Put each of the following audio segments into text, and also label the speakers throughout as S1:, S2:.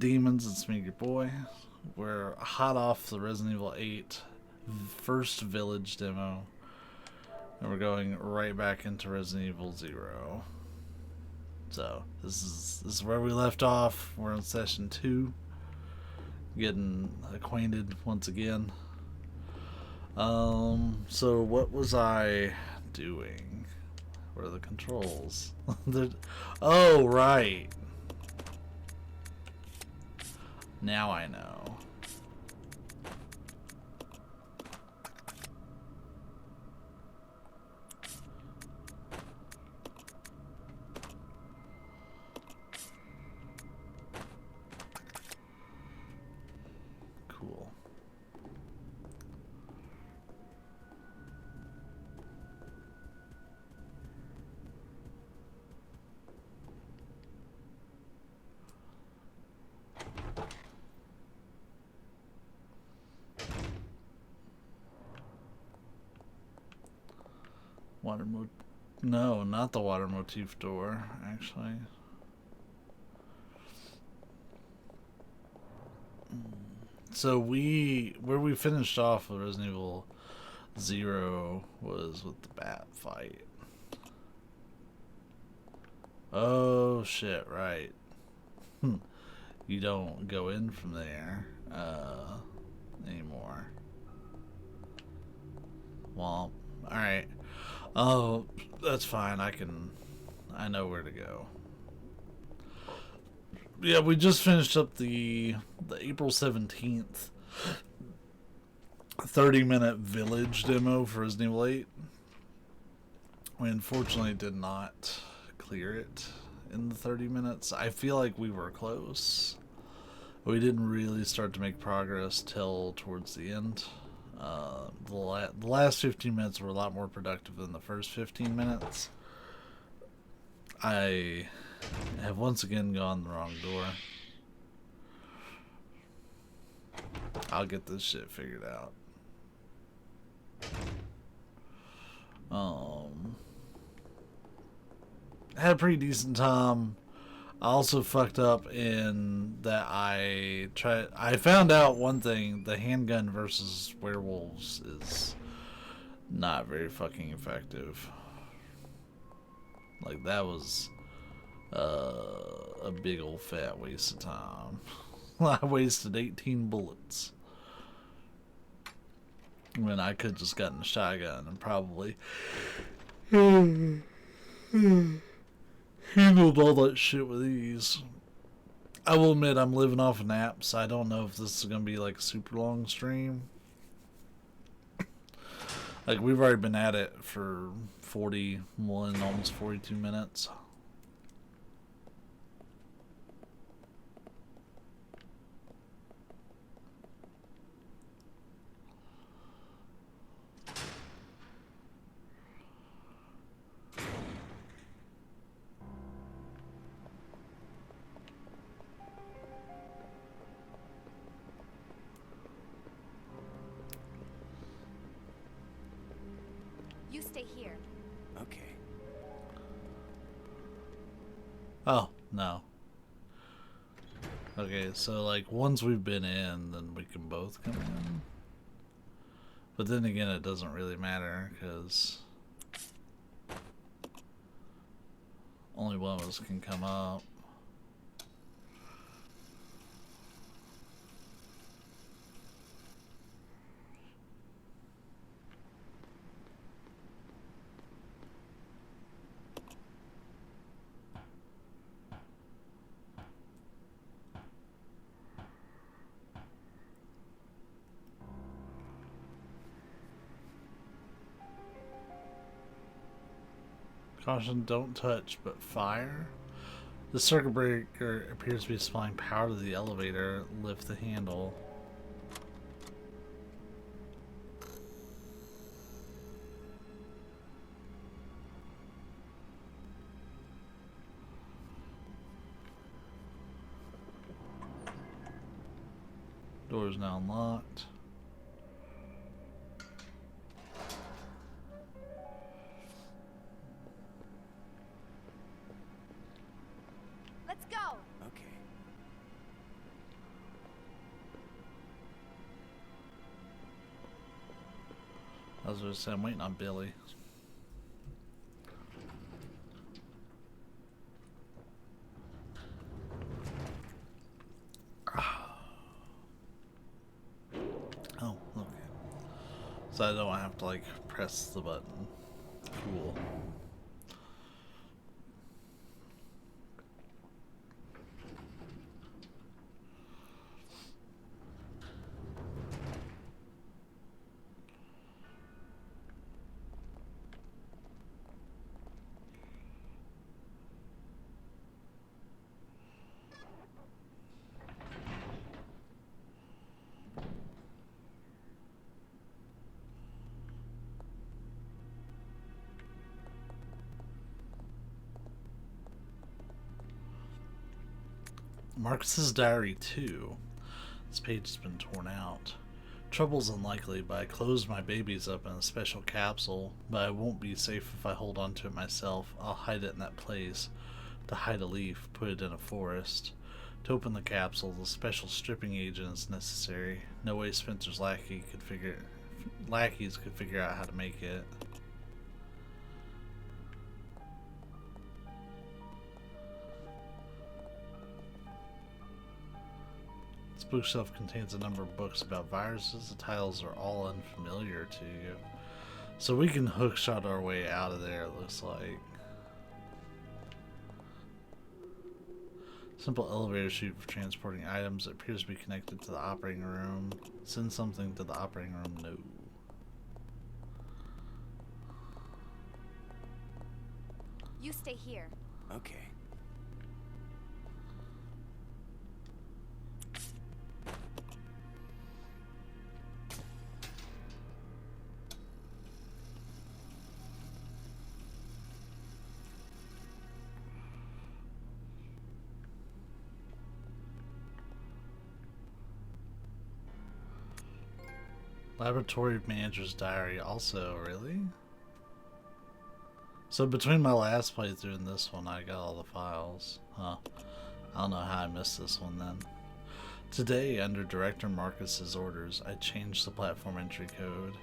S1: demons? It's me, your boy. We're hot off the Resident Evil 8 first village demo, and we're going right back into Resident Evil 0. So this is where we left off. We're in session 2, getting acquainted once again. So what was I doing? What are the controls? Oh, right. Now I know. Cool. No, not the water motif door, actually. So where we finished off with Resident Evil 0 was with the bat fight. Oh shit, right. You don't go in from there anymore. Well, alright. Oh, that's fine. I know where to go. Yeah, we just finished up the April 17th 30-minute village demo for Resident Evil 8. We unfortunately did not clear it in the 30 minutes. I feel like we were close. We didn't really start to make progress till towards the end. The last 15 minutes were a lot more productive than the first 15 minutes. I have once again gone the wrong door. I'll get this shit figured out. Had a pretty decent time. I also fucked up in that I found out one thing: the handgun versus werewolves is not very fucking effective. Like, that was a big old fat waste of time. I wasted 18 bullets when I could just gotten a shotgun and probably handled all that shit with ease. I will admit I'm living off of naps. I don't know if this is gonna be like a super long stream. Like, we've already been at it for 41, almost 42 minutes.
S2: You stay here.
S3: Okay.
S1: Oh, no. Okay, so like once we've been in, then we can both come in. But then again, it doesn't really matter because only one of us can come up. Caution, don't touch, but fire. The circuit breaker appears to be supplying power to the elevator. Lift the handle. Door is now unlocked.
S2: Let's go.
S3: Okay.
S1: was gonna say, I'm waiting on Billy. Oh, okay. So I don't have to like press the button. Cool. Marcus's diary 2. This page has been torn out. Trouble's unlikely, but I closed my babies up in a special capsule, but I won't be safe if I hold on to it myself. I'll hide it in that place. To hide a leaf, put it in a forest. To open the capsule, the special stripping agent is necessary. No way Spencer's lackeys could figure out how to make it. This bookshelf contains a number of books about viruses. The titles are all unfamiliar to you. So we can hookshot our way out of there, it looks like. Simple elevator chute for transporting items. It appears to be connected to the operating room. Send something to the operating room. No.
S2: You stay here.
S3: Okay.
S1: Laboratory manager's diary also, really? So between my last playthrough and this one, I got all the files. Huh. I don't know how I missed this one then. Today, under Director Marcus's orders, I changed the platform entry code.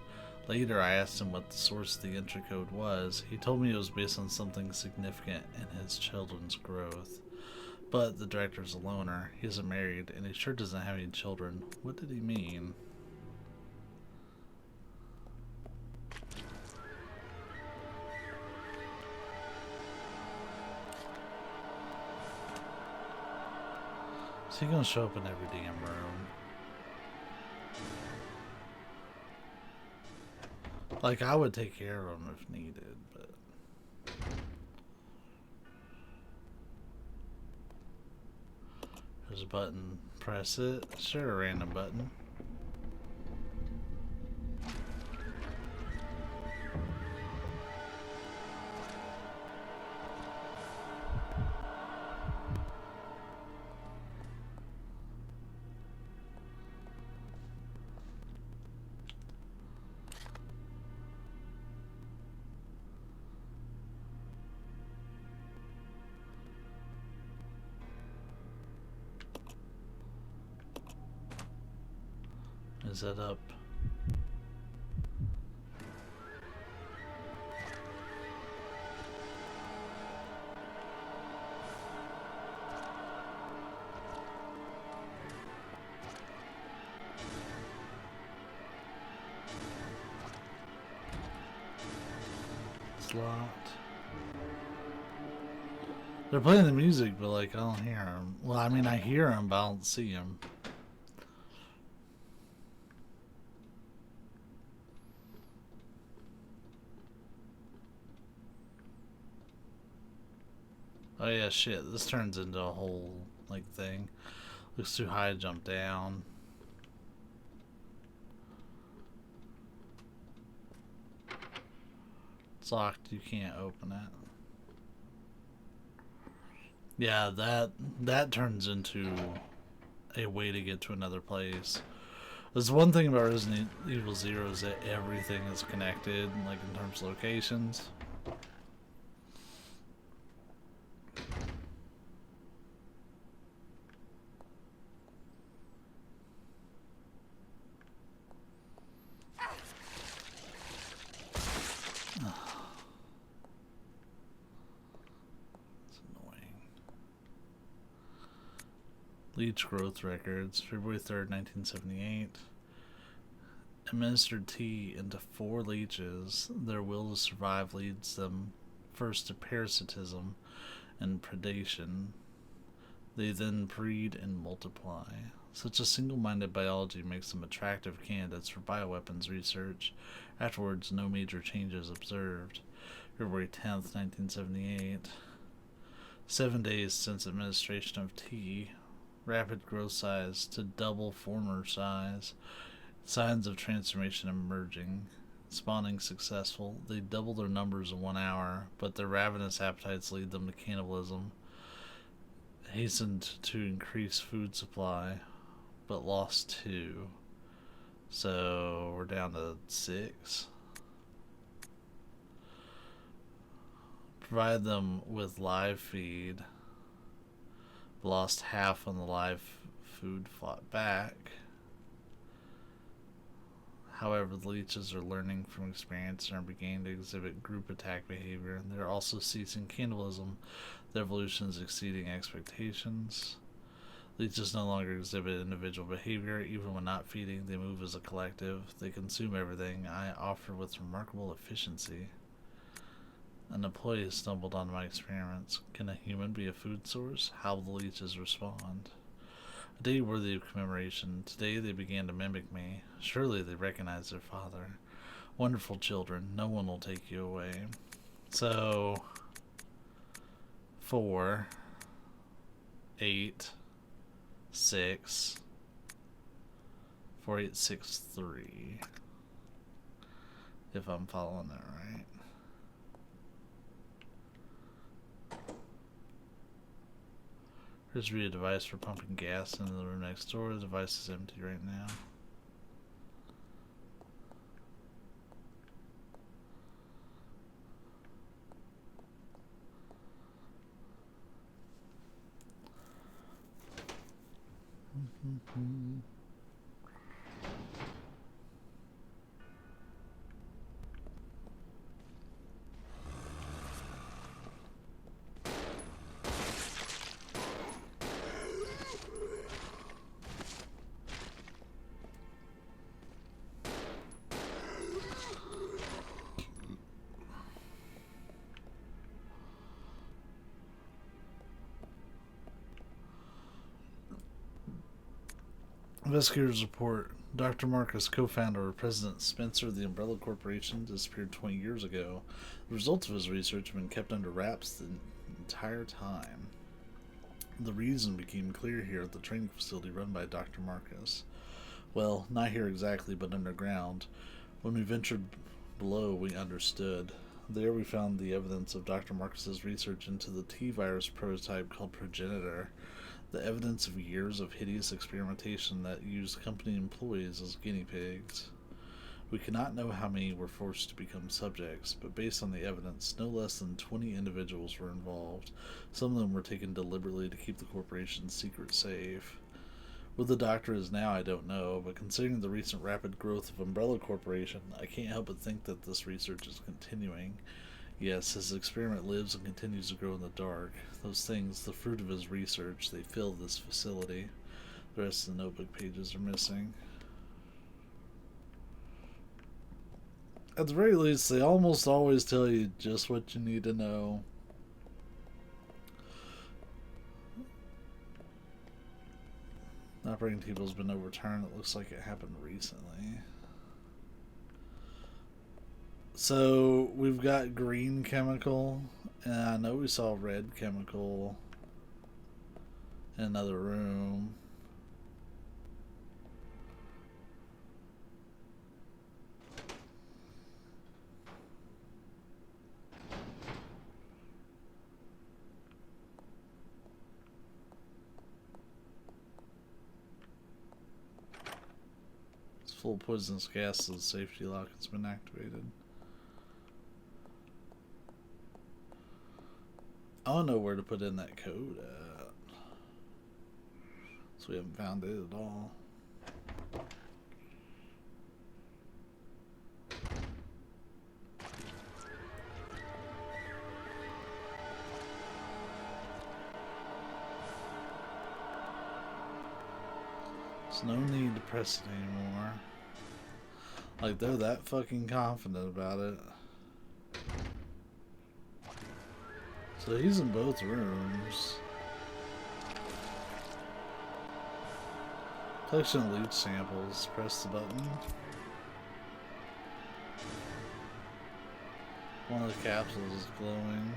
S1: Later, I asked him what the source of the entry code was. He told me it was based on something significant in his children's growth. But the director's a loner, he isn't married, and he sure doesn't have any children. What did he mean? Is he gonna show up in every damn room? Like, I would take care of him if needed, but... There's a button. Press it. Sure, a random button. Is that up? It's locked. They're playing the music, but like I don't hear them. Well, I mean I hear them, but I don't see them. Oh yeah, shit, this turns into a whole, like, thing. Looks too high to jump down. It's locked, you can't open it. Yeah, that turns into a way to get to another place. There's one thing about Resident Evil 0 is that everything is connected, like in terms of locations. Leech growth records. February 3rd, 1978. Administered tea into 4 leeches. Their will to survive leads them first to parasitism and predation. They then breed and multiply. Such a single-minded biology makes them attractive candidates for bioweapons research. Afterwards, no major changes observed. February 10th, 1978. 7 days since administration of tea. Rapid growth size to double former size. Signs of transformation emerging. Spawning successful. They double their numbers in 1 hour, but their ravenous appetites lead them to cannibalism. Hastened to increase food supply, but lost 2. So we're down to 6. Provide them with live feed. Lost half on the live food fought back. However, the leeches are learning from experience and are beginning to exhibit group attack behavior. They are also ceasing cannibalism. The evolution is exceeding expectations. Leeches no longer exhibit individual behavior. Even when not feeding, they move as a collective. They consume everything I offer with remarkable efficiency. An employee has stumbled onto my experiments. Can a human be a food source? How will the leeches respond? A day worthy of commemoration. Today they began to mimic me. Surely they recognize their father. Wonderful children. No one will take you away. So, 4, 8, 6, 4, 8, 6, 3. If I'm following that right. Here's a device for pumping gas into the room next door. The device is empty right now. Investigators report Dr. Marcus, co-founder of President Spencer of the Umbrella Corporation, disappeared 20 years ago. The results of his research have been kept under wraps the entire time. The reason became clear here at the training facility run by Dr. Marcus. Well, not here exactly, but underground. When we ventured below, we understood. There we found the evidence of Dr. Marcus's research into the T-virus prototype called Progenitor. The evidence of years of hideous experimentation that used company employees as guinea pigs. We cannot know how many were forced to become subjects, but based on the evidence, no less than 20 individuals were involved. Some of them were taken deliberately to keep the corporation's secret safe. Where the doctor is now, I don't know, but considering the recent rapid growth of Umbrella Corporation, I can't help but think that this research is continuing. Yes, his experiment lives and continues to grow in the dark. Those things, the fruit of his research, they fill this facility. The rest of the notebook pages are missing. At the very least, they almost always tell you just what you need to know. The operating table's been overturned. It looks like it happened recently. So we've got green chemical, and I know we saw red chemical in another room. It's full of poisonous gas, so the safety lock has been activated. I don't know where to put in that code at. So we haven't found it at all. There's no need to press it anymore. Like, they're that fucking confident about it. So he's in both rooms. Collection of loot samples. Press the button. One of the capsules is glowing.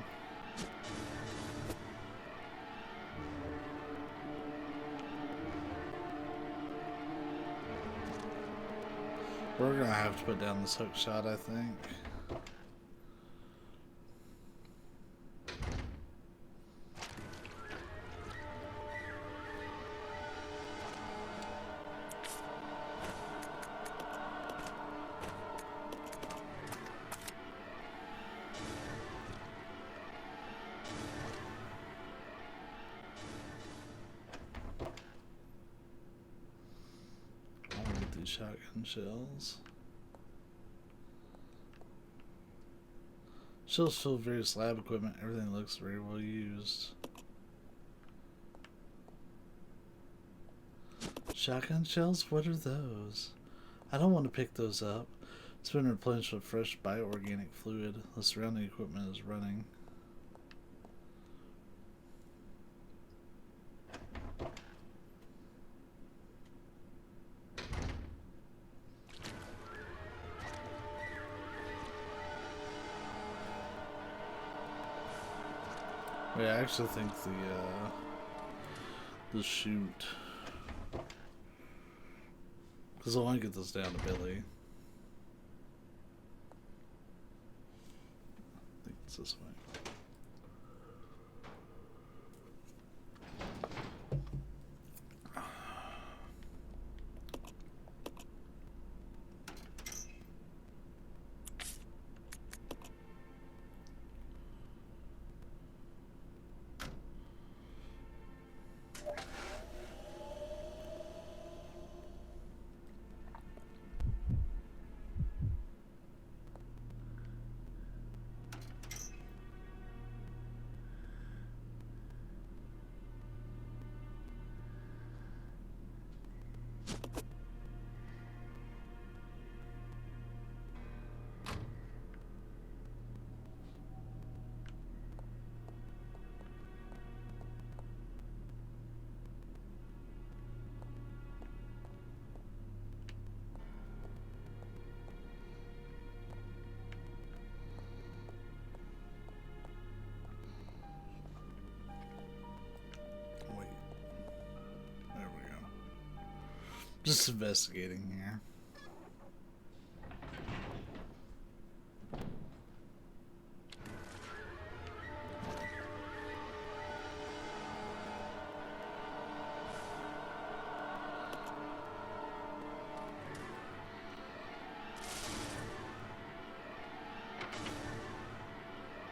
S1: We're gonna have to put down this hook shot, I think. I want to get these shotgun shells. Shells full of various lab equipment. Everything looks very well used. Shotgun shells? What are those? I don't want to pick those up. It's been replenished with fresh bioorganic fluid. The surrounding equipment is running. Wait, I actually think the chute, because I want to get this down to Billy. I think it's this way. Just investigating here.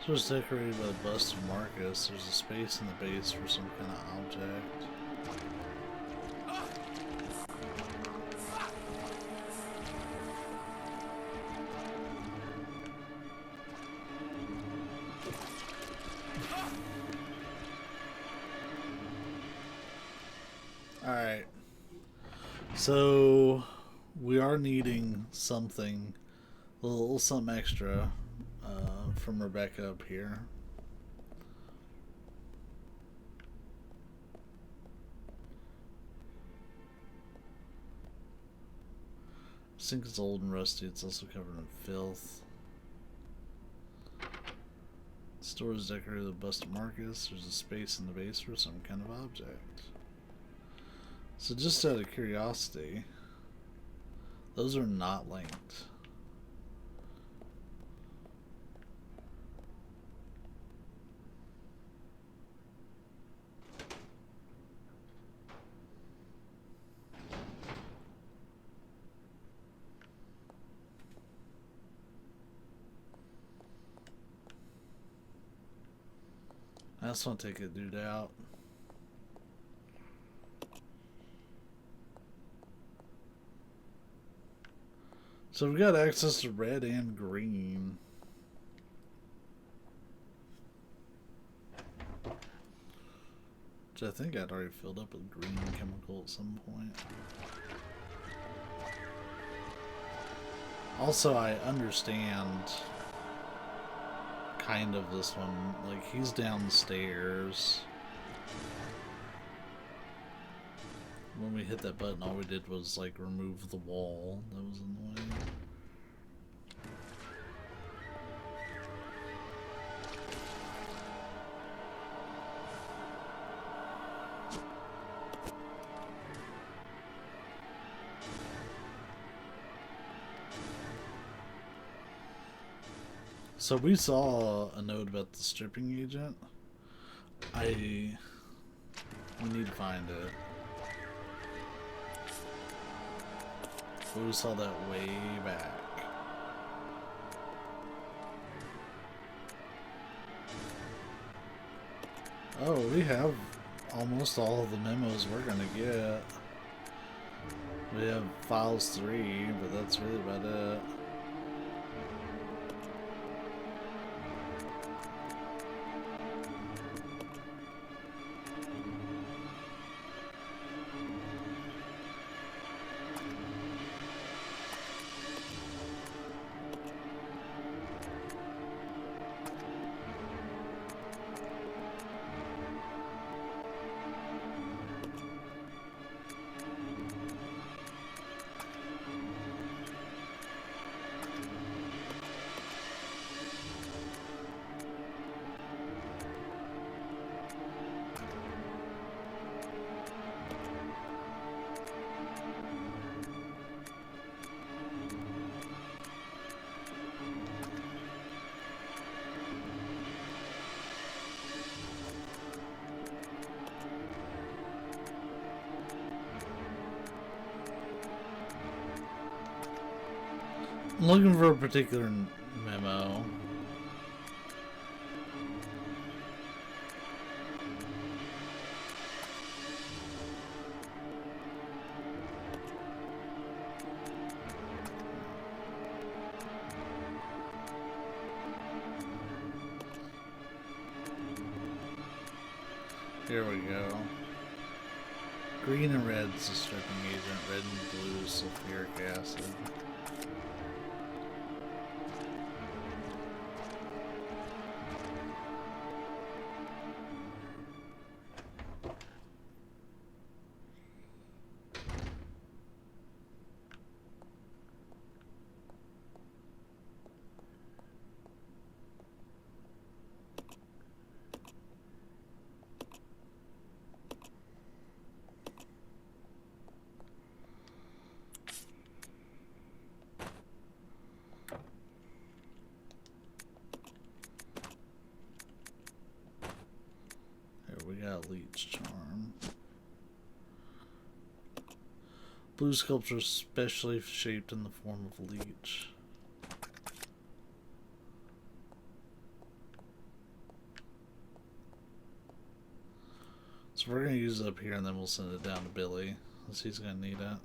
S1: So it's decorated by the bust of Marcus. There's a space in the base for some kind of object. Alright, so we are needing something, a little something extra from Rebecca up here. The sink is old and rusty, it's also covered in filth. The store is decorated with a bust of Marcus. There's a space in the base for some kind of object. So just out of curiosity, those are not linked. I just want to take a dude out. So we've got access to red and green. Which I think I'd already filled up with green chemical at some point. Also, I understand kind of this one. Like, he's downstairs. When we hit that button, all we did was, like, remove the wall that was in the way. So we saw a note about the stripping agent. We need to find it. But we saw that way back. Oh, we have almost all of the memos we're gonna get. We have files 3, but that's really about it. I'm looking for a particular memo. Here we go. Green and red's the stripping agent, red and blue is sulfuric acid. We got leech charm. Blue sculpture specially shaped in the form of leech. So we're gonna use it up here and then we'll send it down to Billy, because he's gonna need it.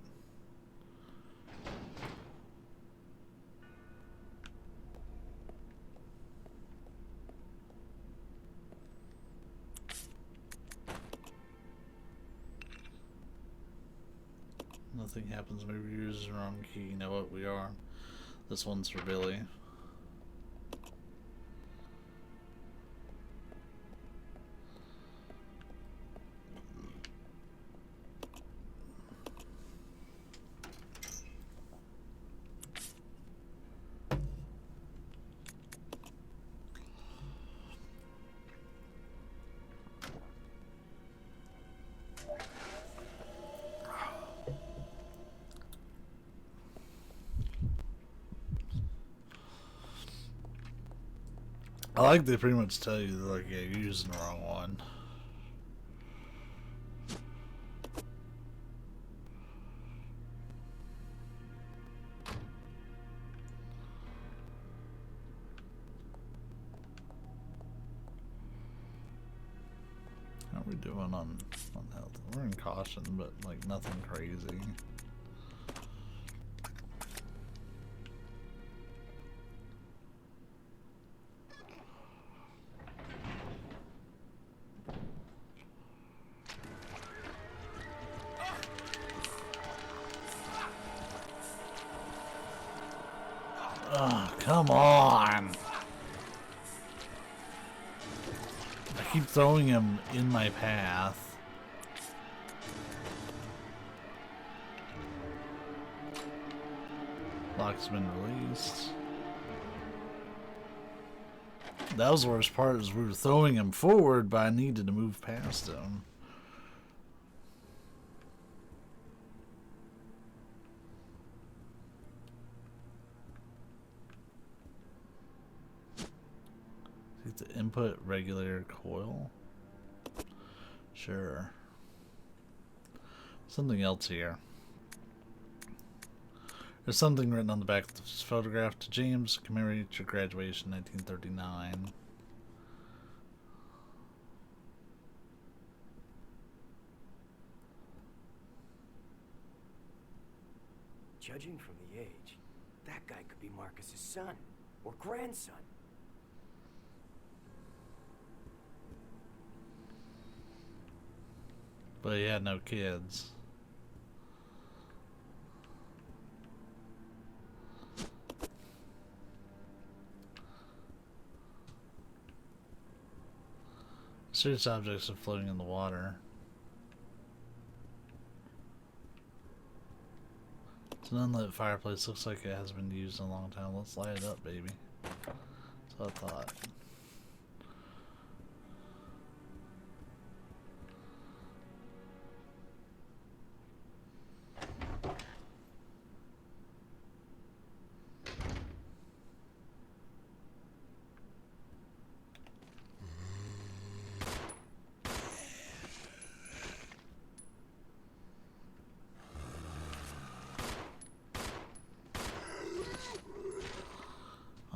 S1: Nothing happens, maybe you're using the wrong key. You know what, we are. This one's for Billy. I like they pretty much tell you, like, yeah, you're using the wrong one. How are we doing on health? We're in caution, but like nothing crazy. Oh, come on. I keep throwing him in my path. Lock's been released. That was the worst part, is we were throwing him forward, but I needed to move past him. The input regulator coil. Sure. Something else here. There's something written on the back of this photograph. To James, commemorate your graduation, 1939.
S3: Judging from the age, that guy could be Marcus's son or grandson.
S1: But he had no kids. Mysterious objects are floating in the water. It's an unlit fireplace. Looks like it hasn't been used in a long time. Let's light it up, baby. That's what I thought.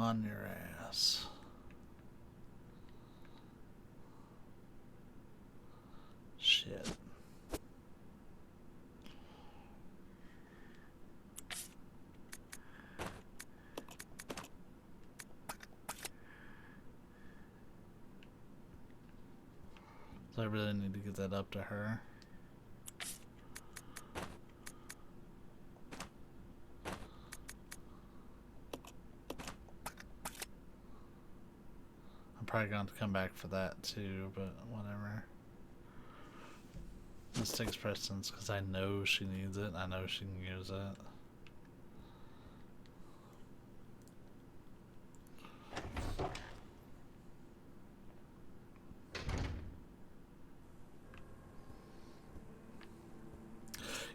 S1: On your ass. Shit. So I really need to get that up to her. Probably going to come back for that too, but whatever. This takes precedence because I know she needs it. I know she can use it.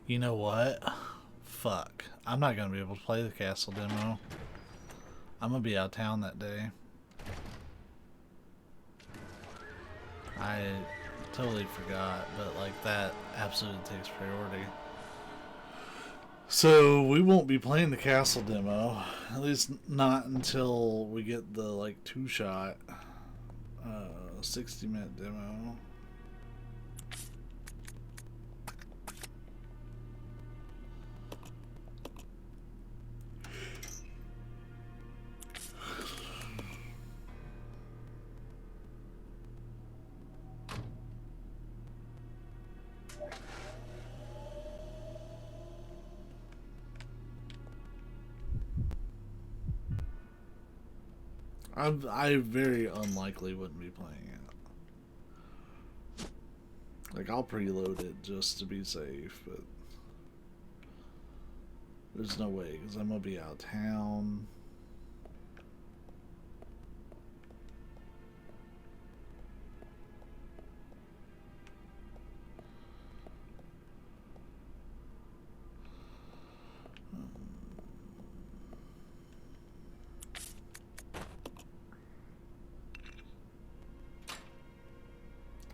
S1: You know what? Fuck. I'm not going to be able to play the castle demo. I'm going to be out of town that day. I totally forgot, but like that absolutely takes priority. So we won't be playing the castle demo, at least not until we get the like 2-shot 60-minute demo. I very unlikely wouldn't be playing it. Like, I'll preload it just to be safe, but there's no way, because I'm going to be out of town.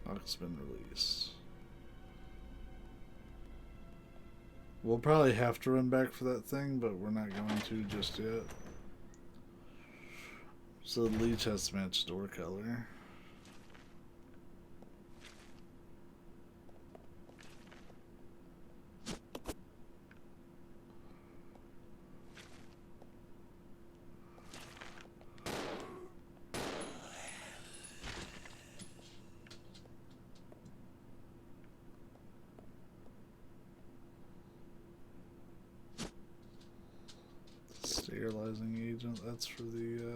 S1: Lock's been released. We'll probably have to run back for that thing, but we're not going to just yet. So the leech has to match door color. sterilizing agent. That's for the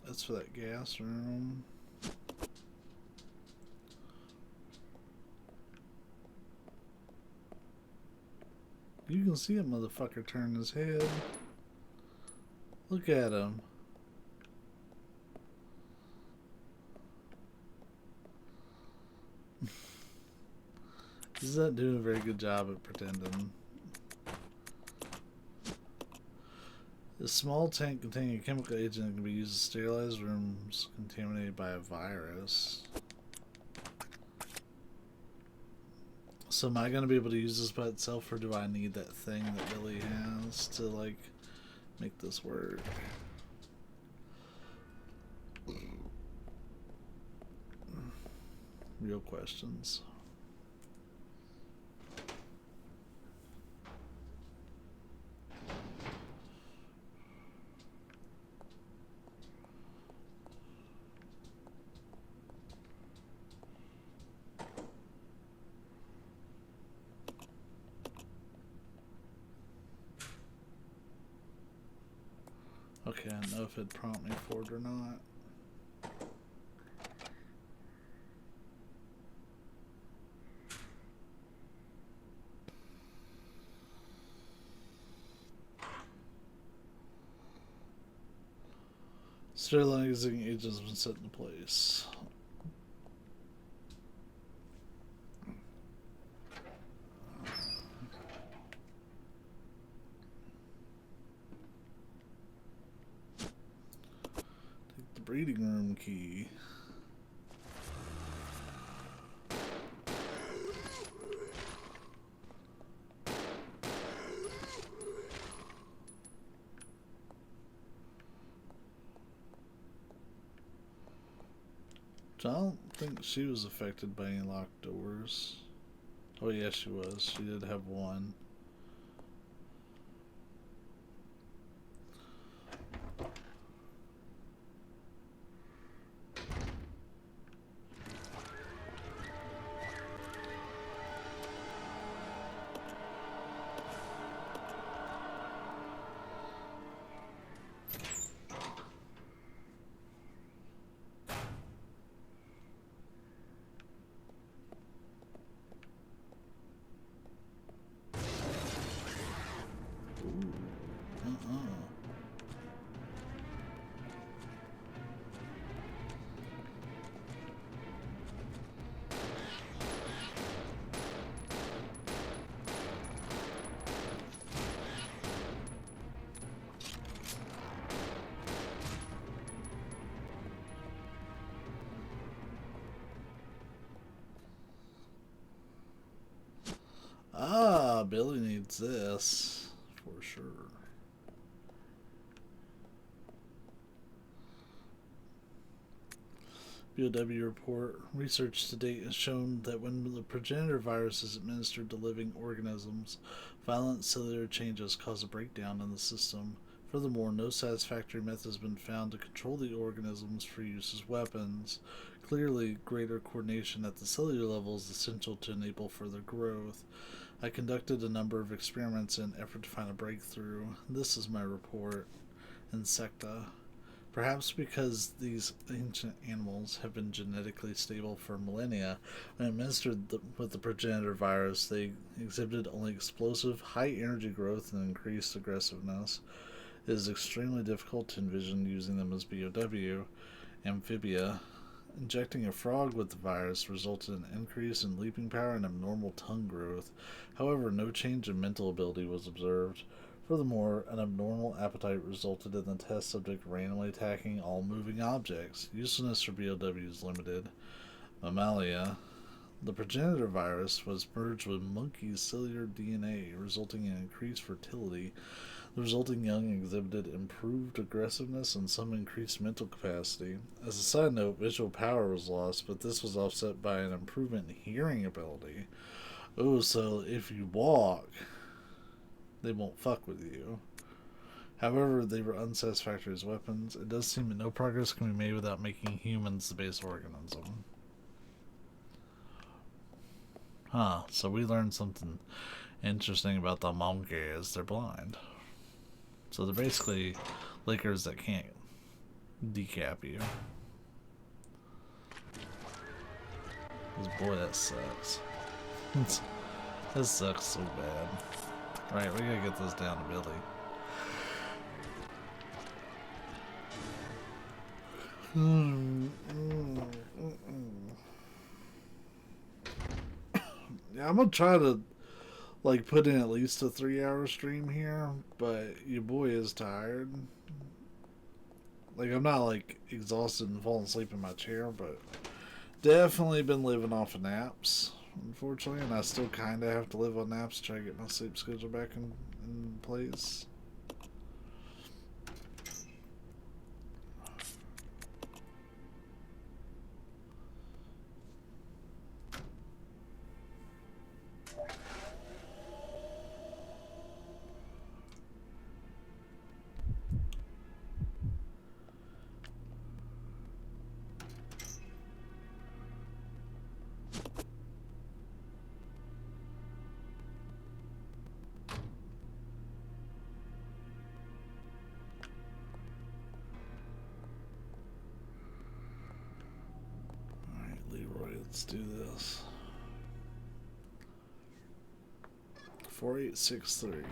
S1: that's for that gas room. You can see a motherfucker turn his head. Look at him. He's not doing a very good job at pretending. A small tank containing a chemical agent can be used to sterilize rooms contaminated by a virus. So am I going to be able to use this by itself, or do I need that thing that Billy has to, like, make this work? Real questions. Okay, I don't know if it'd prompt me for it or not. Sterilizing agents have been set into place. Take the breeding room key. I don't think she was affected by any locked doors. Oh, yes, she was. She did have one. Ah, Billy needs this for sure. BOW report. Research to date has shown that when the progenitor virus is administered to living organisms, violent cellular changes cause a breakdown in the system. Furthermore, no satisfactory method has been found to control the organisms for use as weapons. Clearly, greater coordination at the cellular level is essential to enable further growth. I conducted a number of experiments in an effort to find a breakthrough. This is my report. Insecta. Perhaps because these ancient animals have been genetically stable for millennia, when administered with the progenitor virus, they exhibited only explosive, high-energy growth and increased aggressiveness. It is extremely difficult to envision using them as BOW. Amphibia. Injecting a frog with the virus resulted in an increase in leaping power and abnormal tongue growth. However, no change in mental ability was observed. Furthermore, an abnormal appetite resulted in the test subject randomly attacking all moving objects. Usefulness for BOW is limited. Mammalia. The progenitor virus was merged with monkey's cellular DNA, resulting in increased fertility. The resulting young exhibited improved aggressiveness and some increased mental capacity. As a side note, visual power was lost, but this was offset by an improvement in hearing ability. Oh, so if you walk, they won't fuck with you. However, they were unsatisfactory as weapons. It does seem that no progress can be made without making humans the base organism. Huh, so we learned something interesting about the monkeys. They're blind. So they're basically lickers that can't decap you. 'Cause boy, that sucks. This sucks so bad. Alright, we gotta get this down to Billy. Yeah, I'm gonna try to like put in at least a 3-hour stream here, but your boy is tired. Like, I'm not like exhausted and falling asleep in my chair, but definitely been living off of naps, unfortunately, and I still kind of have to live on naps to try to get my sleep schedule back in place. Let's do this. 4863.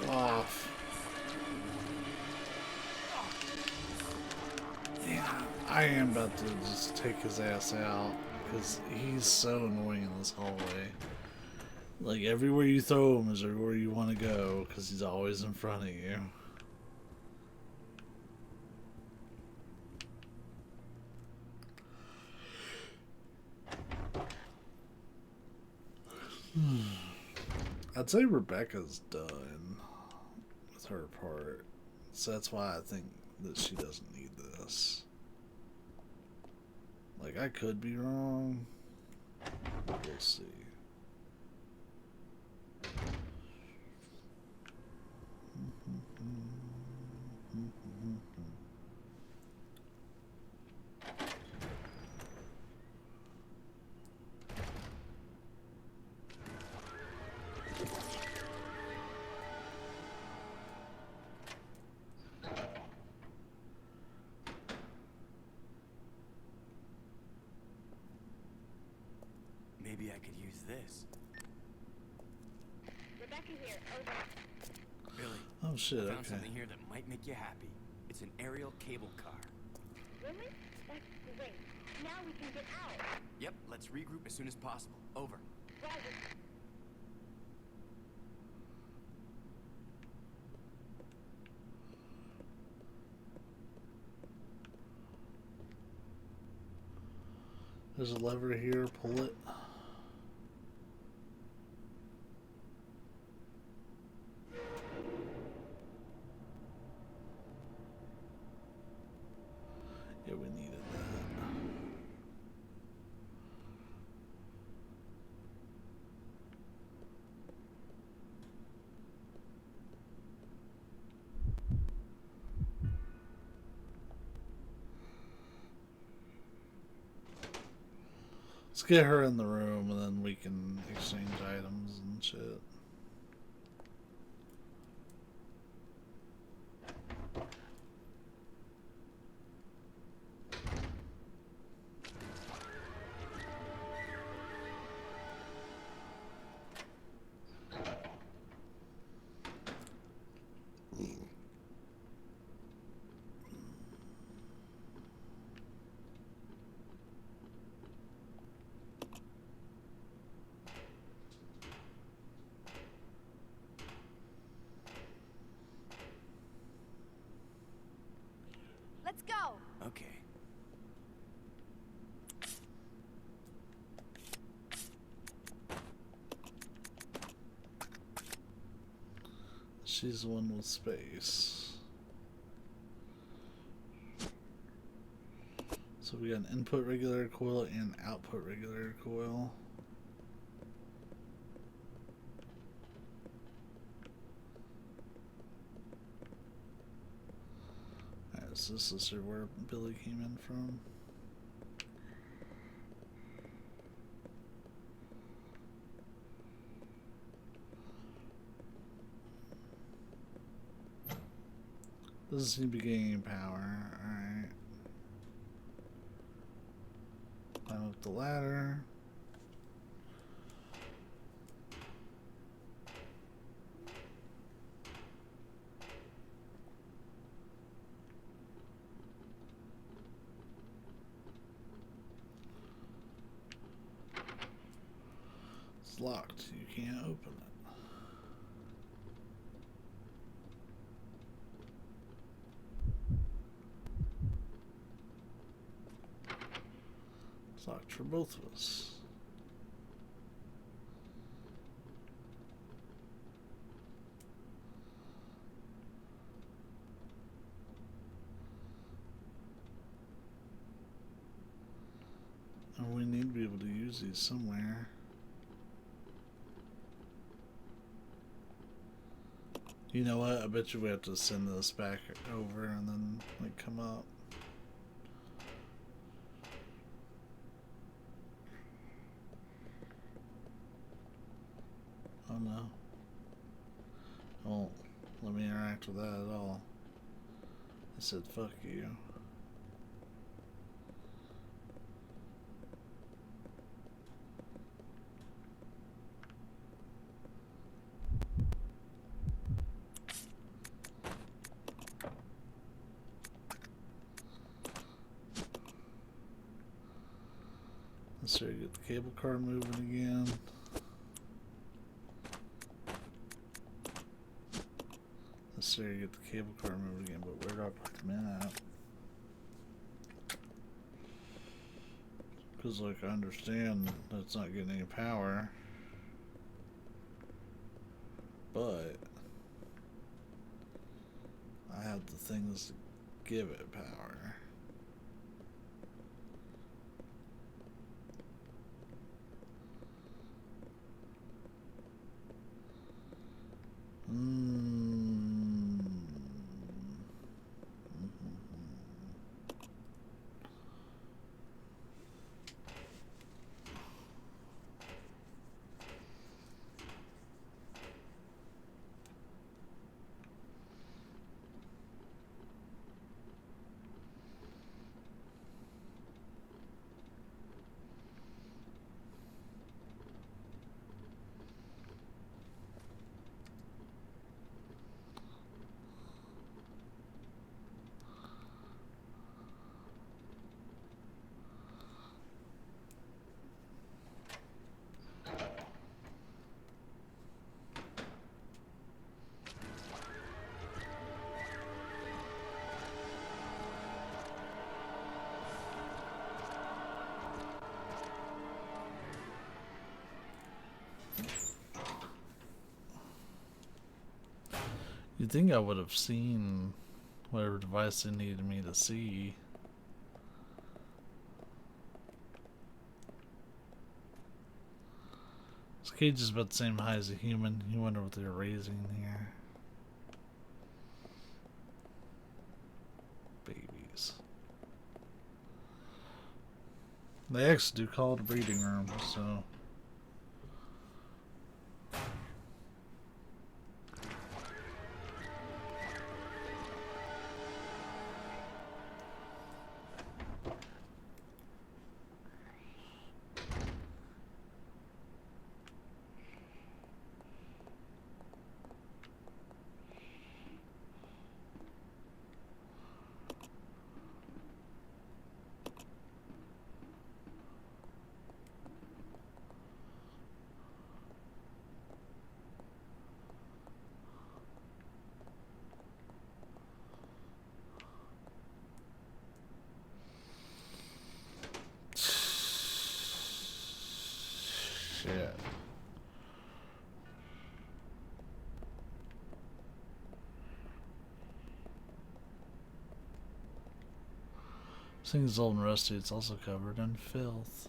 S1: Off. Yeah, I am about to just take his ass out because he's so annoying in this hallway. Like, everywhere you throw him is everywhere you want to go because he's always in front of you. I'd say Rebecca's done with her part, so that's why I think that she doesn't need this. Like, I could be wrong, but we'll see.
S3: Maybe I could use this.
S2: Rebecca here. Over.
S3: Billy.
S1: Oh shit,
S3: I found
S1: okay.
S3: something here that might make you happy. It's an aerial cable car.
S2: Really? That's great. Now we can get out.
S3: Yep, let's regroup as soon as possible. Over.
S2: Roger.
S1: There's a lever here, pull it. Yeah, we needed that. Let's get her in the room and then we can exchange items and shit.
S2: Let's go.
S3: Okay,
S1: she's the one with space. So we got an input regulator coil and output regulator coil. Alright, so this is where Billy came in from. Doesn't seem to be getting any power. Alright. Climb up the ladder. It's locked. You can't open it. It's locked for both of us. And we need to be able to use these somewhere. You know what? I bet you we have to send this back over and then like come up. Oh no. I won't let me interact with that at all. I said fuck you. Let's try to get the cable car moving again. Let's try to get the cable car moving again, but where do I put them at? Because, like, I understand that it's not getting any power, but I have the things to give it power. You'd think I would have seen whatever device they needed me to see. This cage is about the same height as a human. You wonder what they're raising here. Babies. They actually do call it a breeding room, so... This thing is old and rusty. It's also covered in filth.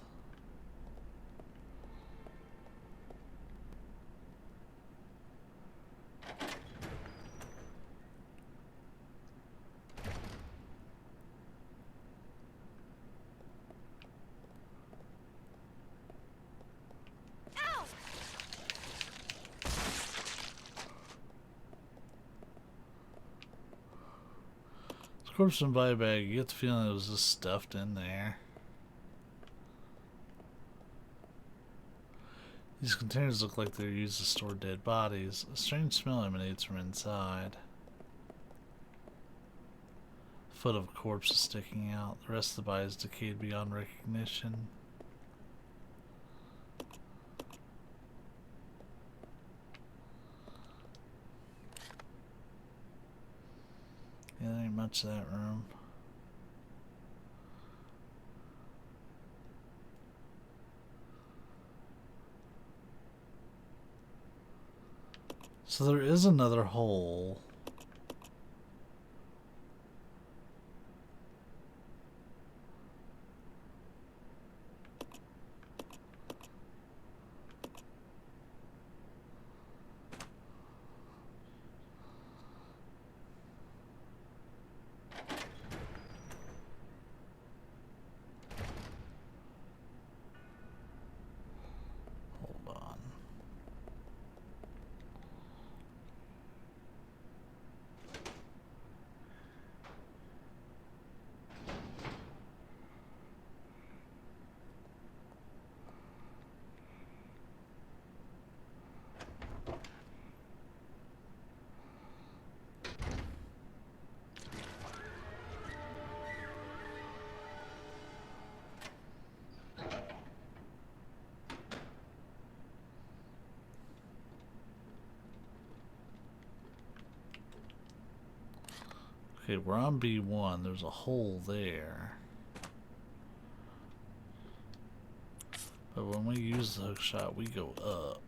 S1: Corpse in body bag, you get the feeling it was just stuffed in there. These containers look like they're used to store dead bodies. A strange smell emanates from inside. Foot of a corpse is sticking out. The rest of the body is decayed beyond recognition. Yeah, there ain't much of that room. So there is another hole. Hold on. Okay, we're on B1. There's a hole there. But when we use the hook shot, we go up.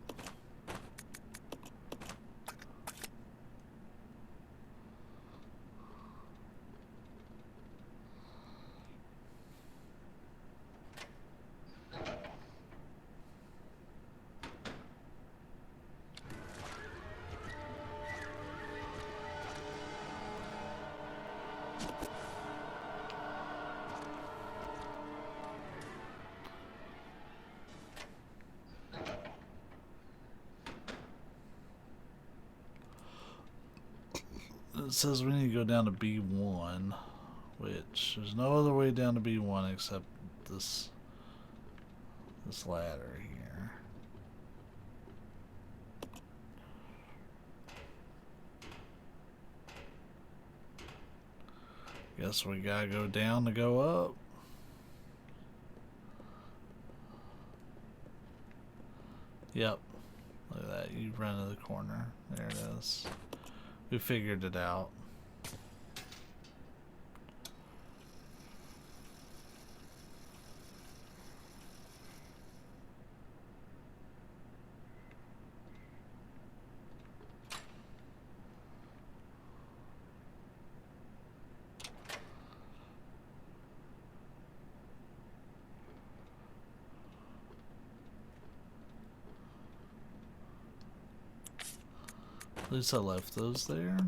S1: It says we need to go down to B1, which there's no other way down to B1 except this ladder here. Guess we gotta go down to go up. Yep. Look at that. You run to the corner. There it is. We figured it out. At least I left those there.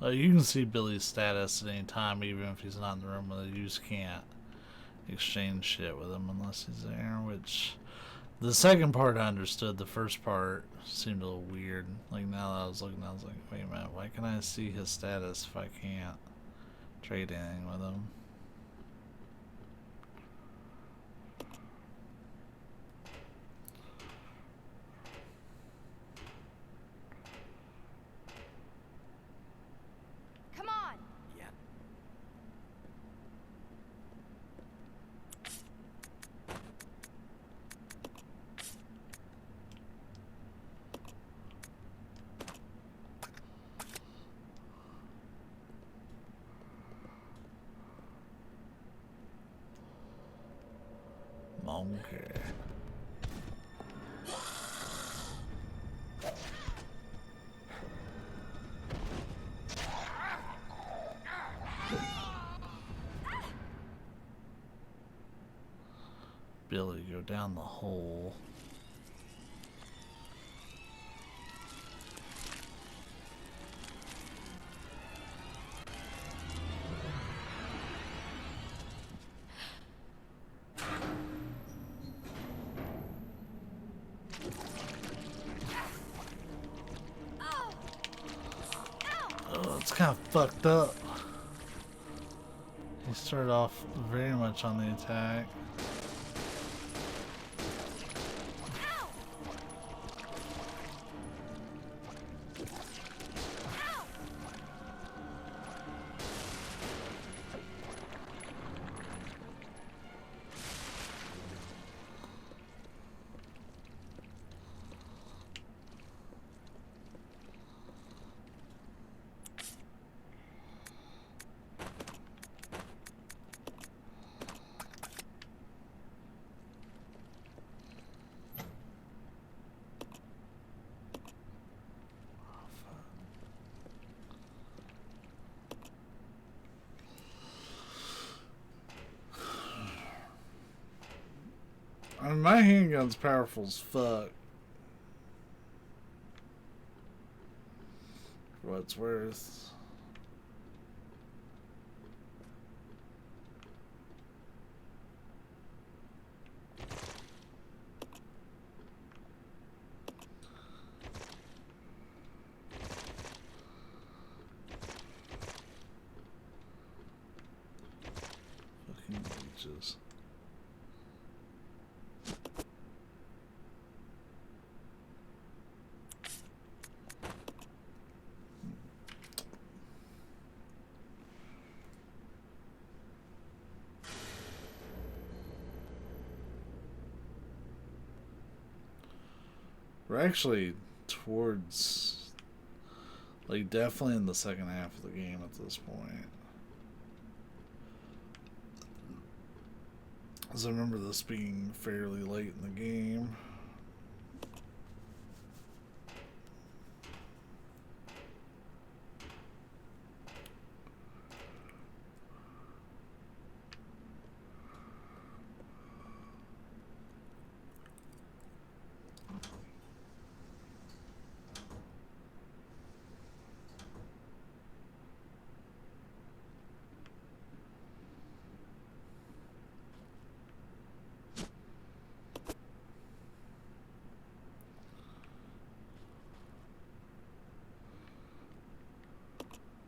S1: You can see Billy's status at any time, even if he's not in the room with it. You just can't exchange shit with him unless he's there, which the second part I understood. The first part seemed a little weird. Like, now that I was looking, I was like, wait a minute, why can I see his status if I can't trade anything with him?
S2: Come on.
S3: Yeah.
S1: Monkey. Billy, go down the hole. Oh, it's kind of fucked up. He started off very much on the attack. I mean, my handgun's powerful as fuck. For what it's worth. Fucking leeches. We're actually towards, like, definitely in the second half of the game at this point. Because I remember this being fairly late in the game.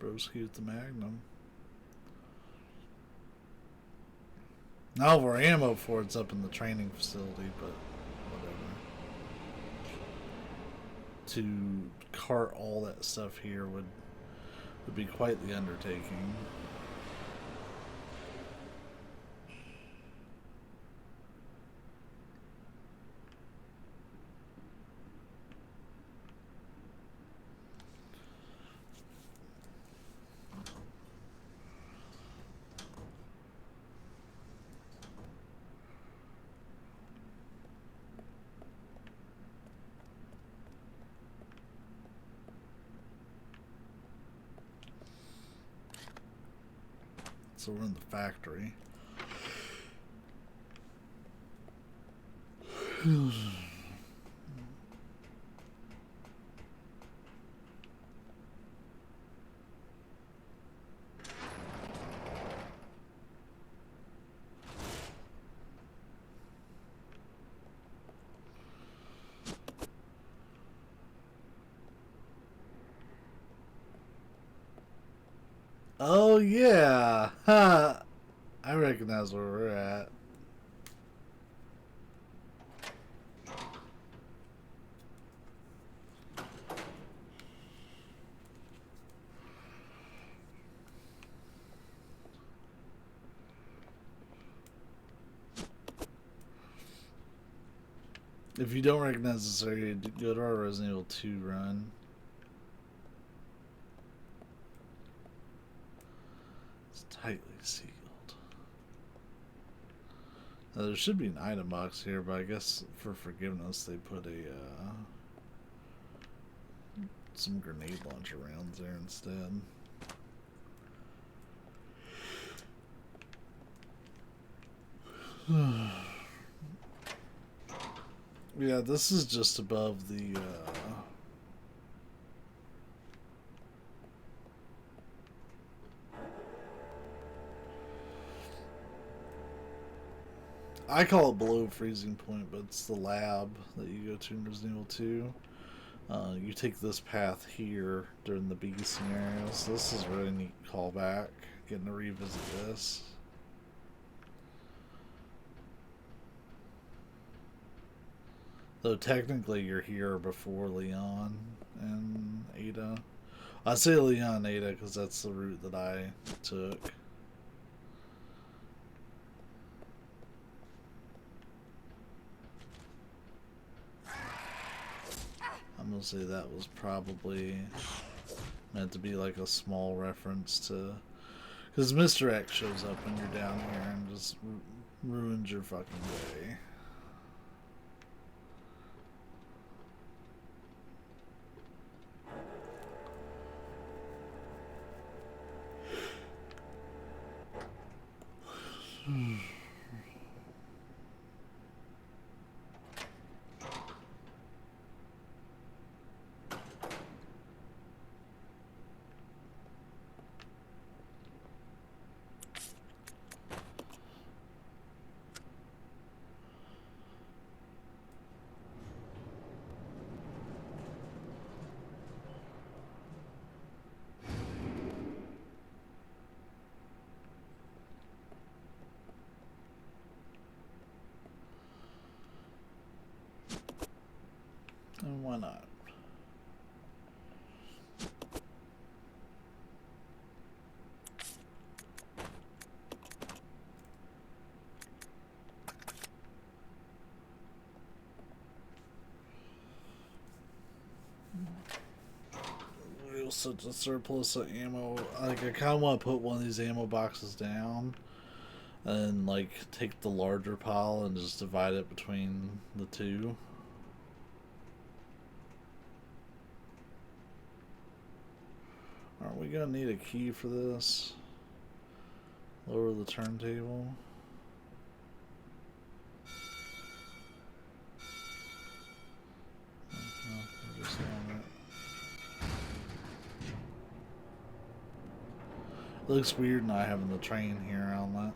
S1: Broski with the Magnum. Now our ammo for it's up in the training facility, but whatever. To cart all that stuff here would be quite the undertaking. So we're in the factory. Oh yeah, ha! I recognize where we're at. If you don't recognize this area, go to our Resident Evil 2 run. It's tightly sealed. Now, there should be an item box here, but I guess for forgiveness they put a some grenade launcher rounds there instead. Yeah, this is just above the I call it below freezing point, but it's the lab that you go to in Resident Evil 2. You take this path here during the B scenario, so this is a really neat callback, getting to revisit this. Though technically you're here before Leon and Ada. I say Leon and Ada because that's the route that I took. I'm gonna say that was probably meant to be like a small reference to, because Mr. X shows up when you're down here and just ruins your fucking day. And why not? Real such a surplus of ammo. Like, I kind of want to put one of these ammo boxes down and like take the larger pile and just divide it between the two. Aren't we gonna need a key for this? Lower the turntable. No, we're just on it. It looks weird not having the train here on that.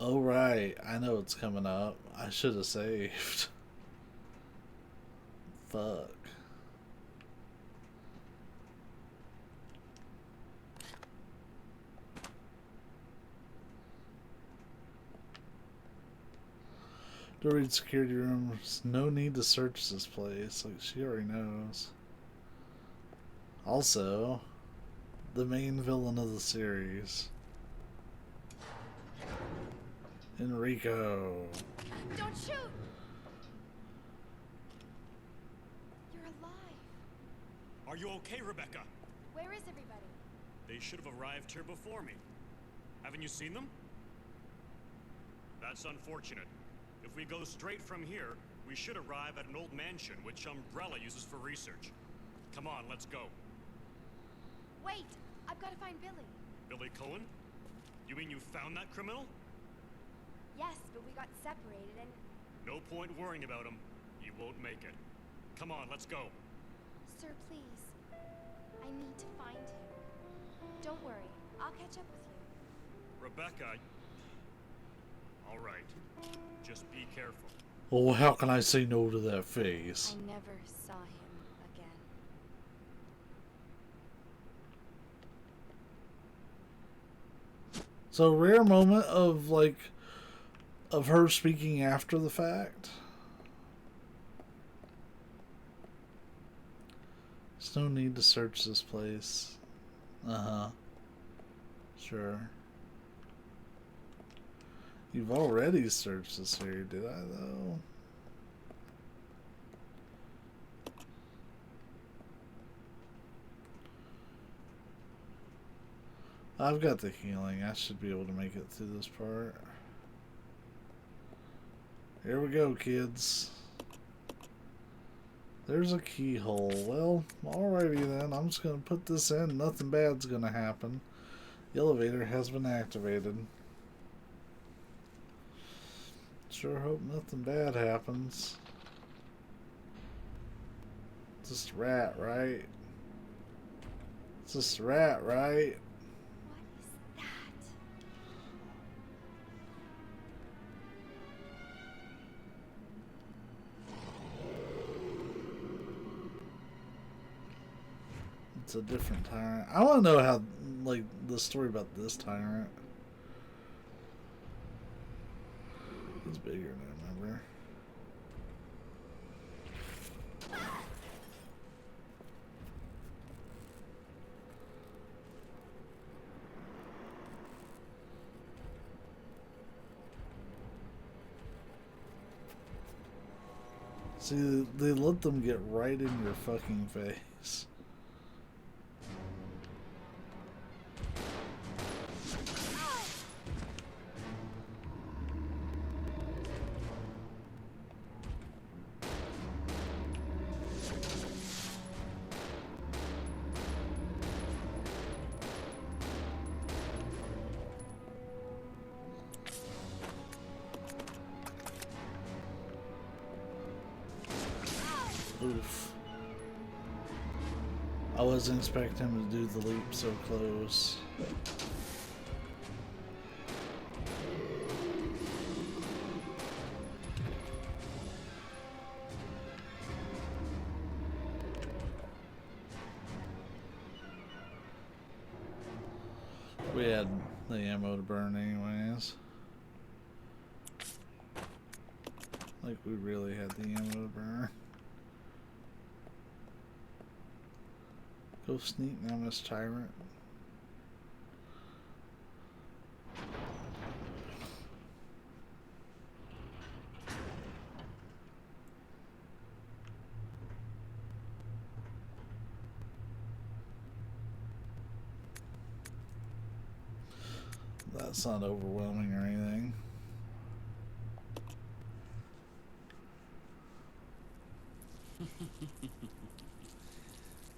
S1: Oh right, I know it's coming up. I should have saved. Fuck. Don't read security rooms. No need to search this place. Like, she already knows. Also, the main villain of the series, Enrico.
S2: Don't shoot! You're alive.
S4: Are you okay, Rebecca?
S2: Where is everybody?
S4: They should have arrived here before me. Haven't you seen them? That's unfortunate. If we go straight from here, we should arrive at an old mansion which Umbrella uses for research. Come on, let's go.
S2: Wait! I've got to find Billy.
S4: Billy Cohen? You mean you found that criminal?
S2: Yes, but we got separated and...
S4: No point worrying about him. He won't make it. Come on, let's go.
S2: Sir, please. I need to find him. Don't worry. I'll catch up with you.
S4: Rebecca. All right. Just be careful.
S1: Oh, how can I say no to that face?
S2: I never saw him again.
S1: So a rare moment of like of her speaking after the fact. There's no need to search this place. Uh-huh. Sure. You've already searched this area, did I though? I've got the healing. I should be able to make it through this part. Here we go, kids. There's a keyhole. Well, alrighty then. I'm just going to put this in. Nothing bad's going to happen. The elevator has been activated. Sure hope nothing bad happens. Just a rat, right? It's just a rat, right?
S2: What is that?
S1: It's a different tyrant. I want to know how, like, the story about this tyrant. He's bigger than I remember. See, they let them get right in your fucking face. Oof. I wasn't expecting him to do the leap so close. We had the ammo to burn anyways. Like we really had the ammo to burn. Go sneak now, Miss Tyrant. That's not overwhelming or anything.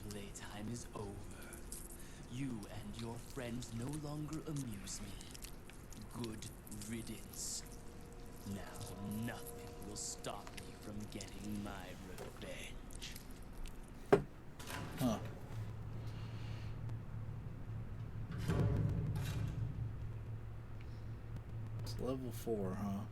S5: Playtime is over. You and your friends no longer amuse me. Good riddance. Now nothing will stop me from getting my revenge.
S1: Huh. It's level 4, huh?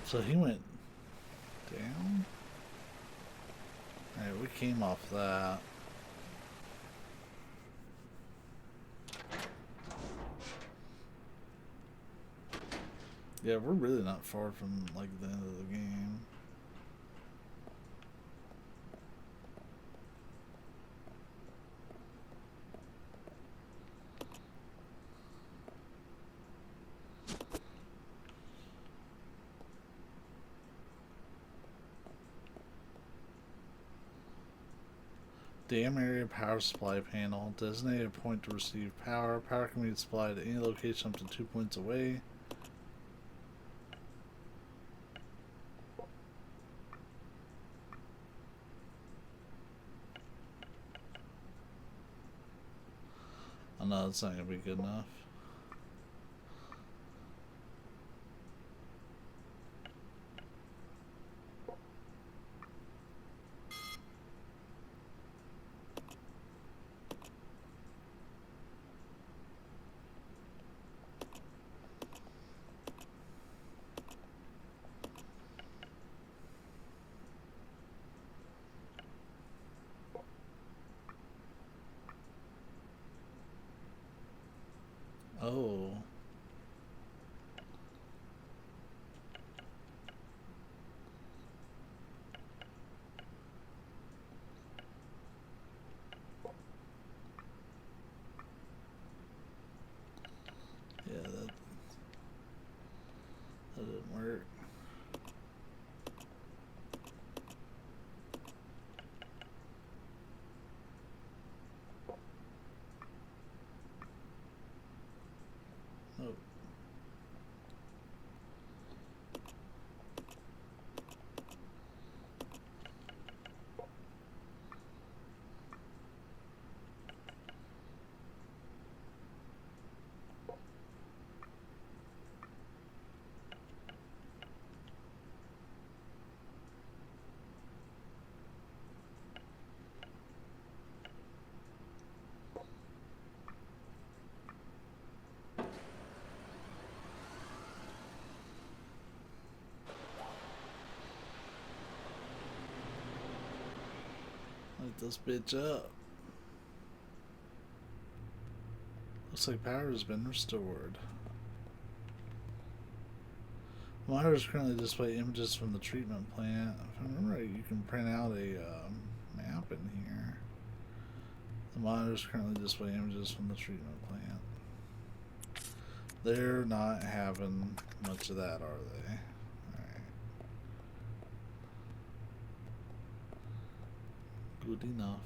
S1: So he went down? Alright, we came off that. Yeah, we're really not far from like the end of the game. Dam area power supply panel. Designate a point to receive power. Power can be supplied at any location up to 2 points away. Oh no, it's not gonna be good enough. Oh. Yeah, that didn't work. Oh. Light this bitch up. Looks like power has been restored. Monitors currently display images from the treatment plant. If I remember right, you can print out a map in here. The monitors currently display images from the treatment plant. They're not having much of that, are they? Alright. Good enough.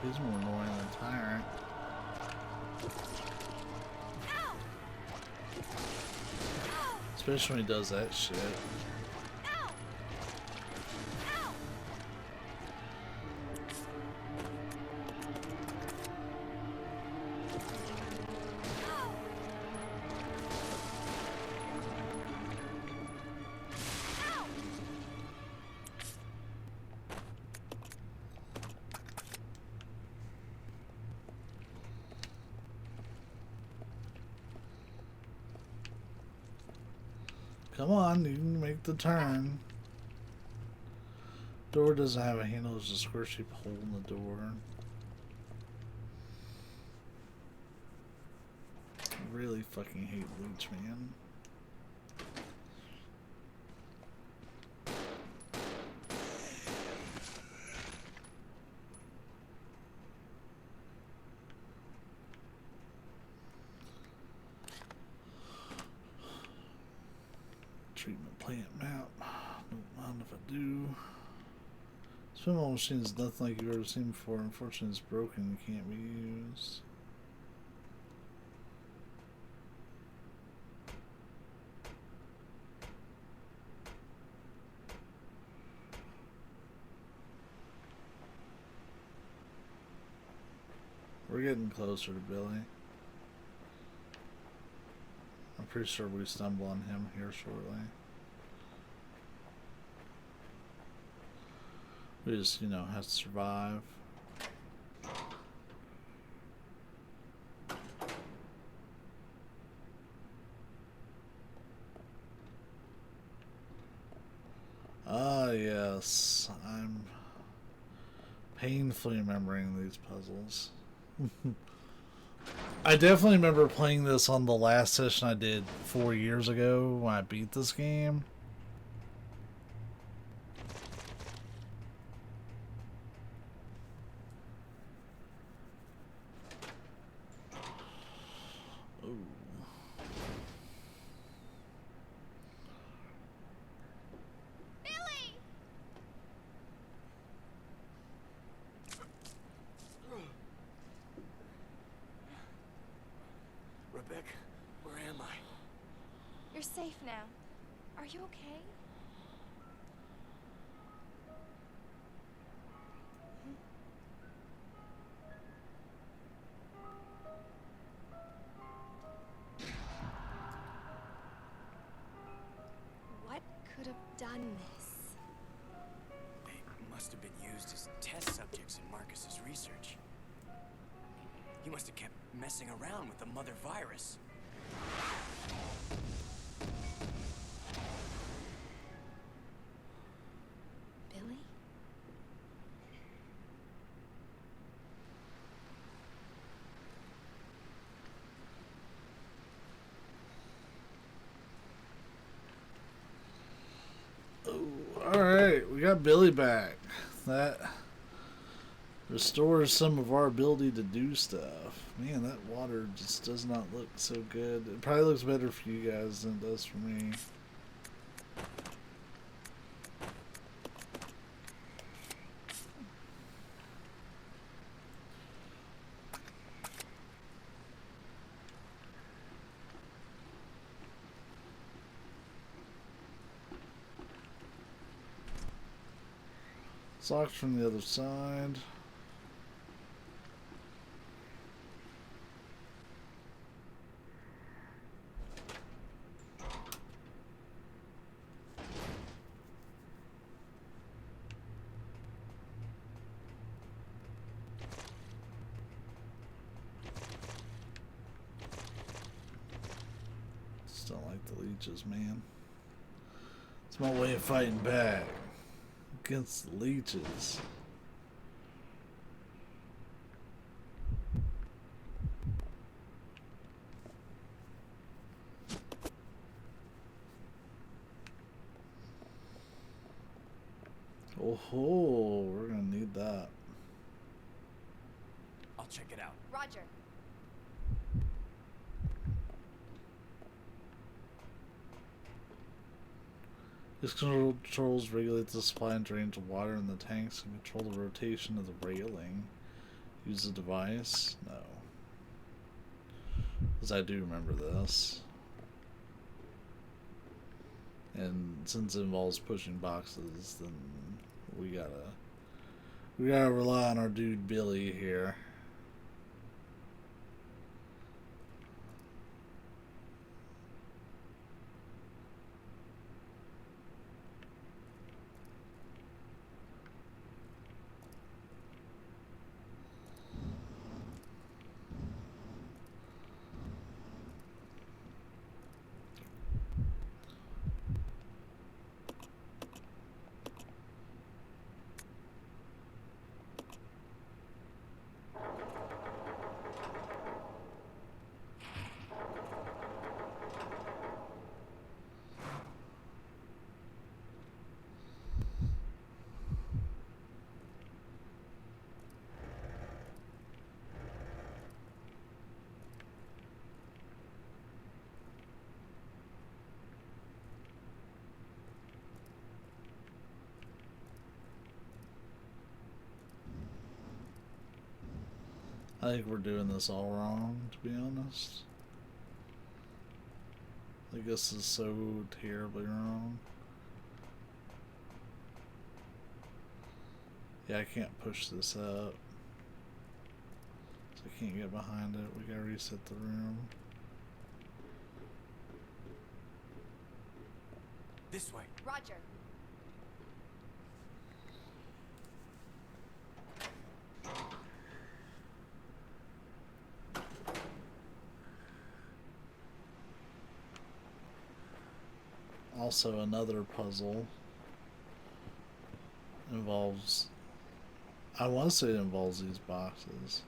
S1: He's more annoying than Tyrant. Especially when he does that shit. Come on, you can make the turn. Door doesn't have a handle, there's a square shaped hole in the door. I really fucking hate Leech, man. Treatment plant map. Don't mind if I do. This pinball machine is nothing like you've ever seen before. Unfortunately, it's broken and can't be used. We're getting closer to Billy. I'm pretty sure we stumble on him here shortly. We just, you know, have to survive. Ah, yes. I'm painfully remembering these puzzles. I definitely remember playing this on the last session I did 4 years ago when I beat this game.
S2: Billy!
S3: Rebecca, where am I?
S2: You're safe now. Are you okay? What could have done this?
S3: They must have been used as test subjects in Marcus's research. He must have kept messing around with the mother virus.
S2: Billy?
S1: Alright, we got Billy back. That restores some of our ability to do stuff. Man, that water just does not look so good. It probably looks better for you guys than it does for me. It's locked from the other side. Still like the leeches, man. It's my way of fighting back against the leeches. Oh, we're gonna need that.
S3: I'll check it out.
S2: Roger.
S1: This controls regulate the supply and drainage of water in the tanks and control the rotation of the railing. Use the device? No. Because I do remember this. And since it involves pushing boxes, then we gotta rely on our dude Billy here. I think we're doing this all wrong, to be honest. I think this is so terribly wrong. Yeah, I can't push this up. So I can't get behind it. We gotta reset the room.
S3: This way.
S2: Roger.
S1: Also, another puzzle involves, I want to say it involves these boxes.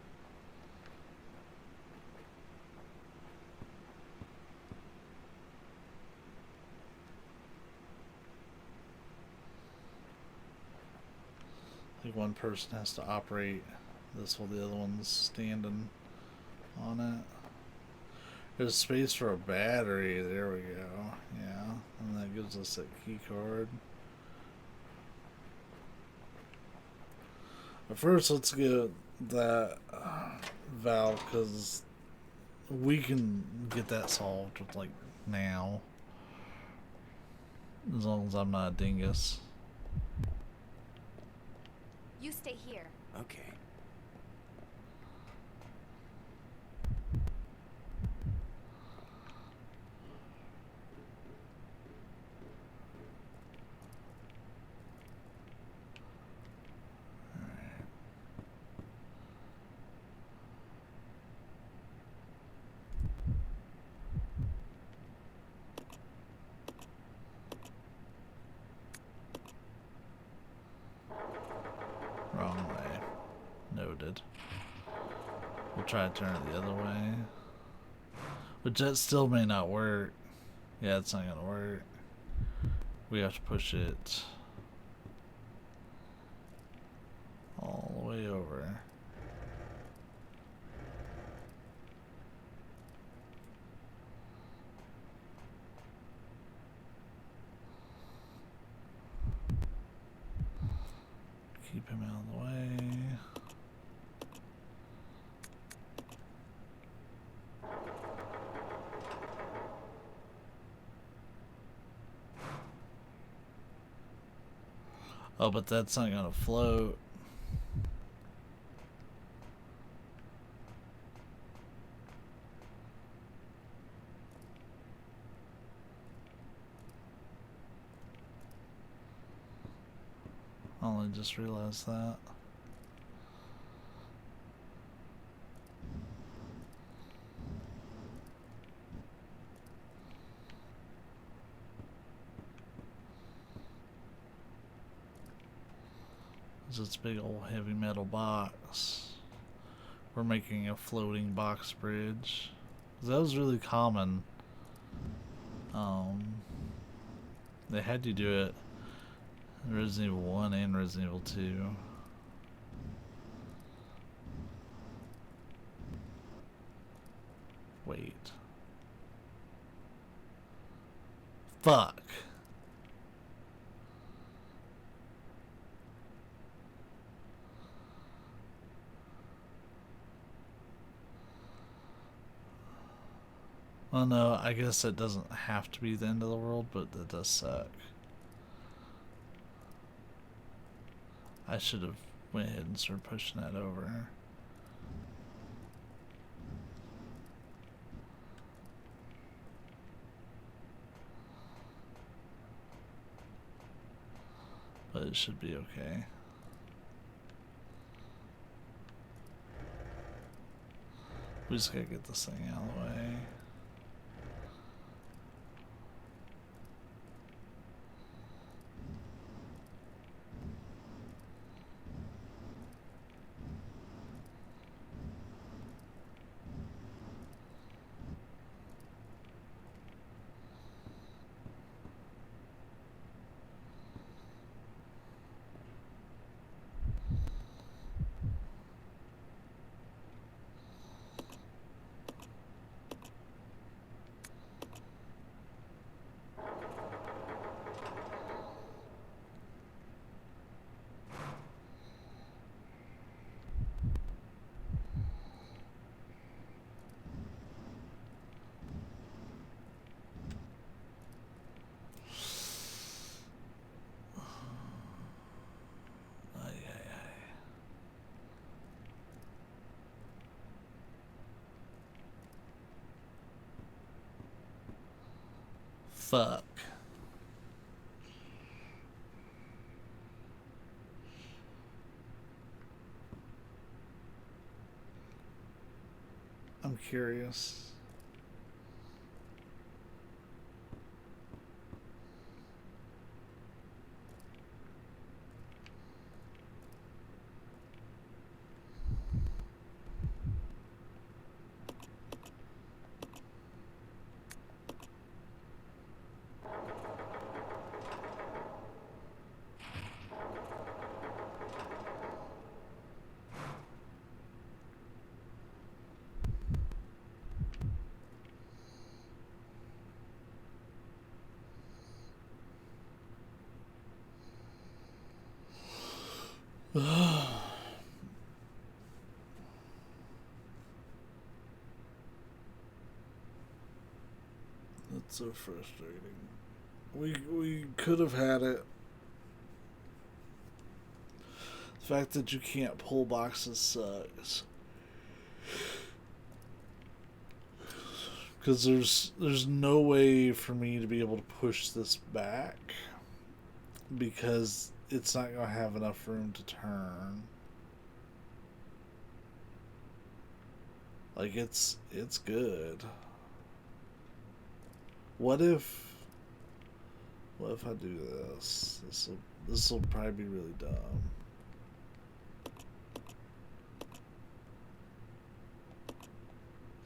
S1: Like one person has to operate this while the other one's standing on it. There's space for a battery. There we go. Yeah. And that gives us a key card. But first, let's get that valve, because we can get that solved with, like, now. As long as I'm not a dingus.
S2: You stay here.
S3: Okay.
S1: Wrong way. Noted. We'll try to turn it the other way. Which that still may not work. Yeah, it's not gonna work. We have to push it all the way over. Keep him out of the way. Oh, but that's not gonna float. I only just realized that. It's a big old heavy metal box. We're making a floating box bridge. That was really common. They had you do it in Resident Evil 1 and Resident Evil 2. Wait. Fuck. Well, no, I guess it doesn't have to be the end of the world, but that does suck. I should have went ahead and started pushing that over. But it should be okay. We just gotta get this thing out of the way. Fuck. curious. That's so frustrating. We could have had it. The fact that you can't pull boxes sucks. Because there's no way for me to be able to push this back because it's not going to have enough room to turn. Like it's good. What if I do this? This will probably be really dumb.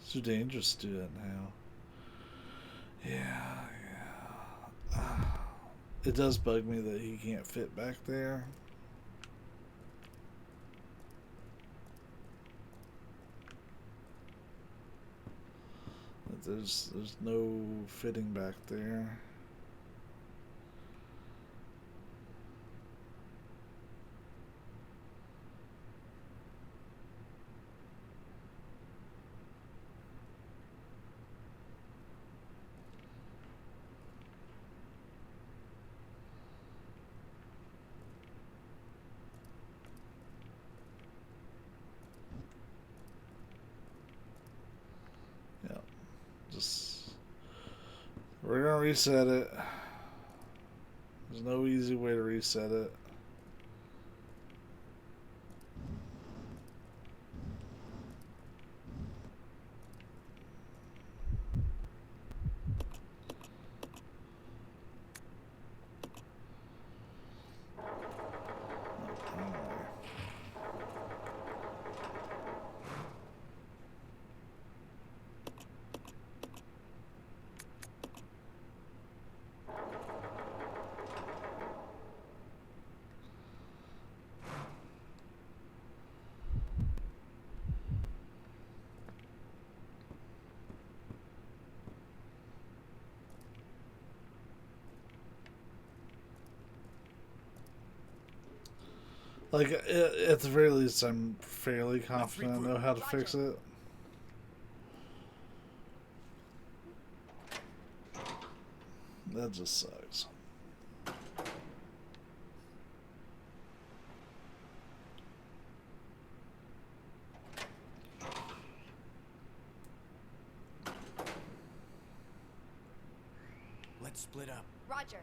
S1: It's too dangerous to do that now. Yeah. It does bug me that he can't fit back there. There's no fitting back there. We're gonna reset it. There's no easy way to reset it. Like, at the very least, I'm fairly confident I know how to fix it. That just sucks.
S3: Let's split up.
S2: Roger.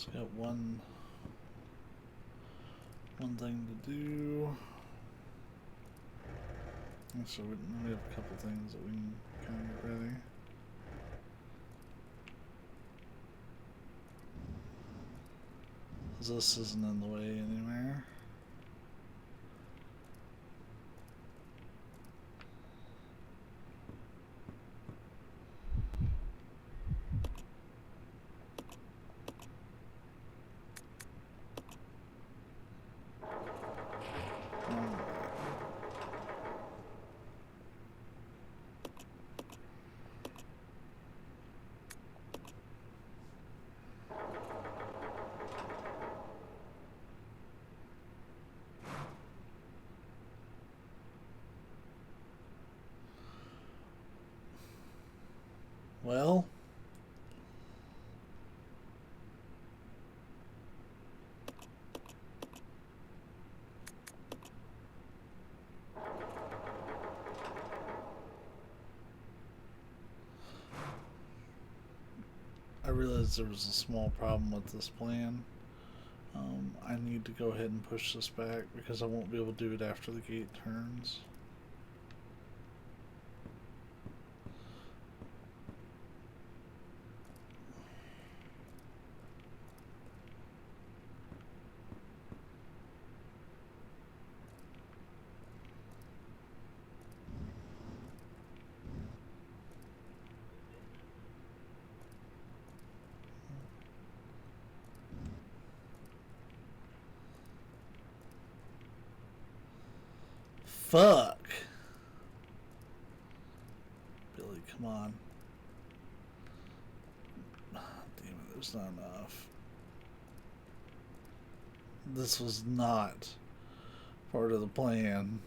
S1: Just got one thing to do. Actually, we have a couple things that we can kind of get ready. This isn't in the way anywhere. Well, I realized there was a small problem with this plan. I need to go ahead and push this back because I won't be able to do it after the gate turns. Fuck. Billy, come on. Damn it, there's not enough. This was not part of the plan.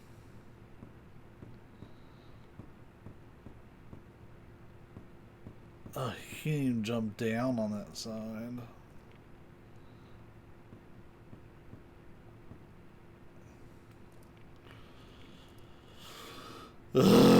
S1: Oh, he can't even jump down on that side. Ugh.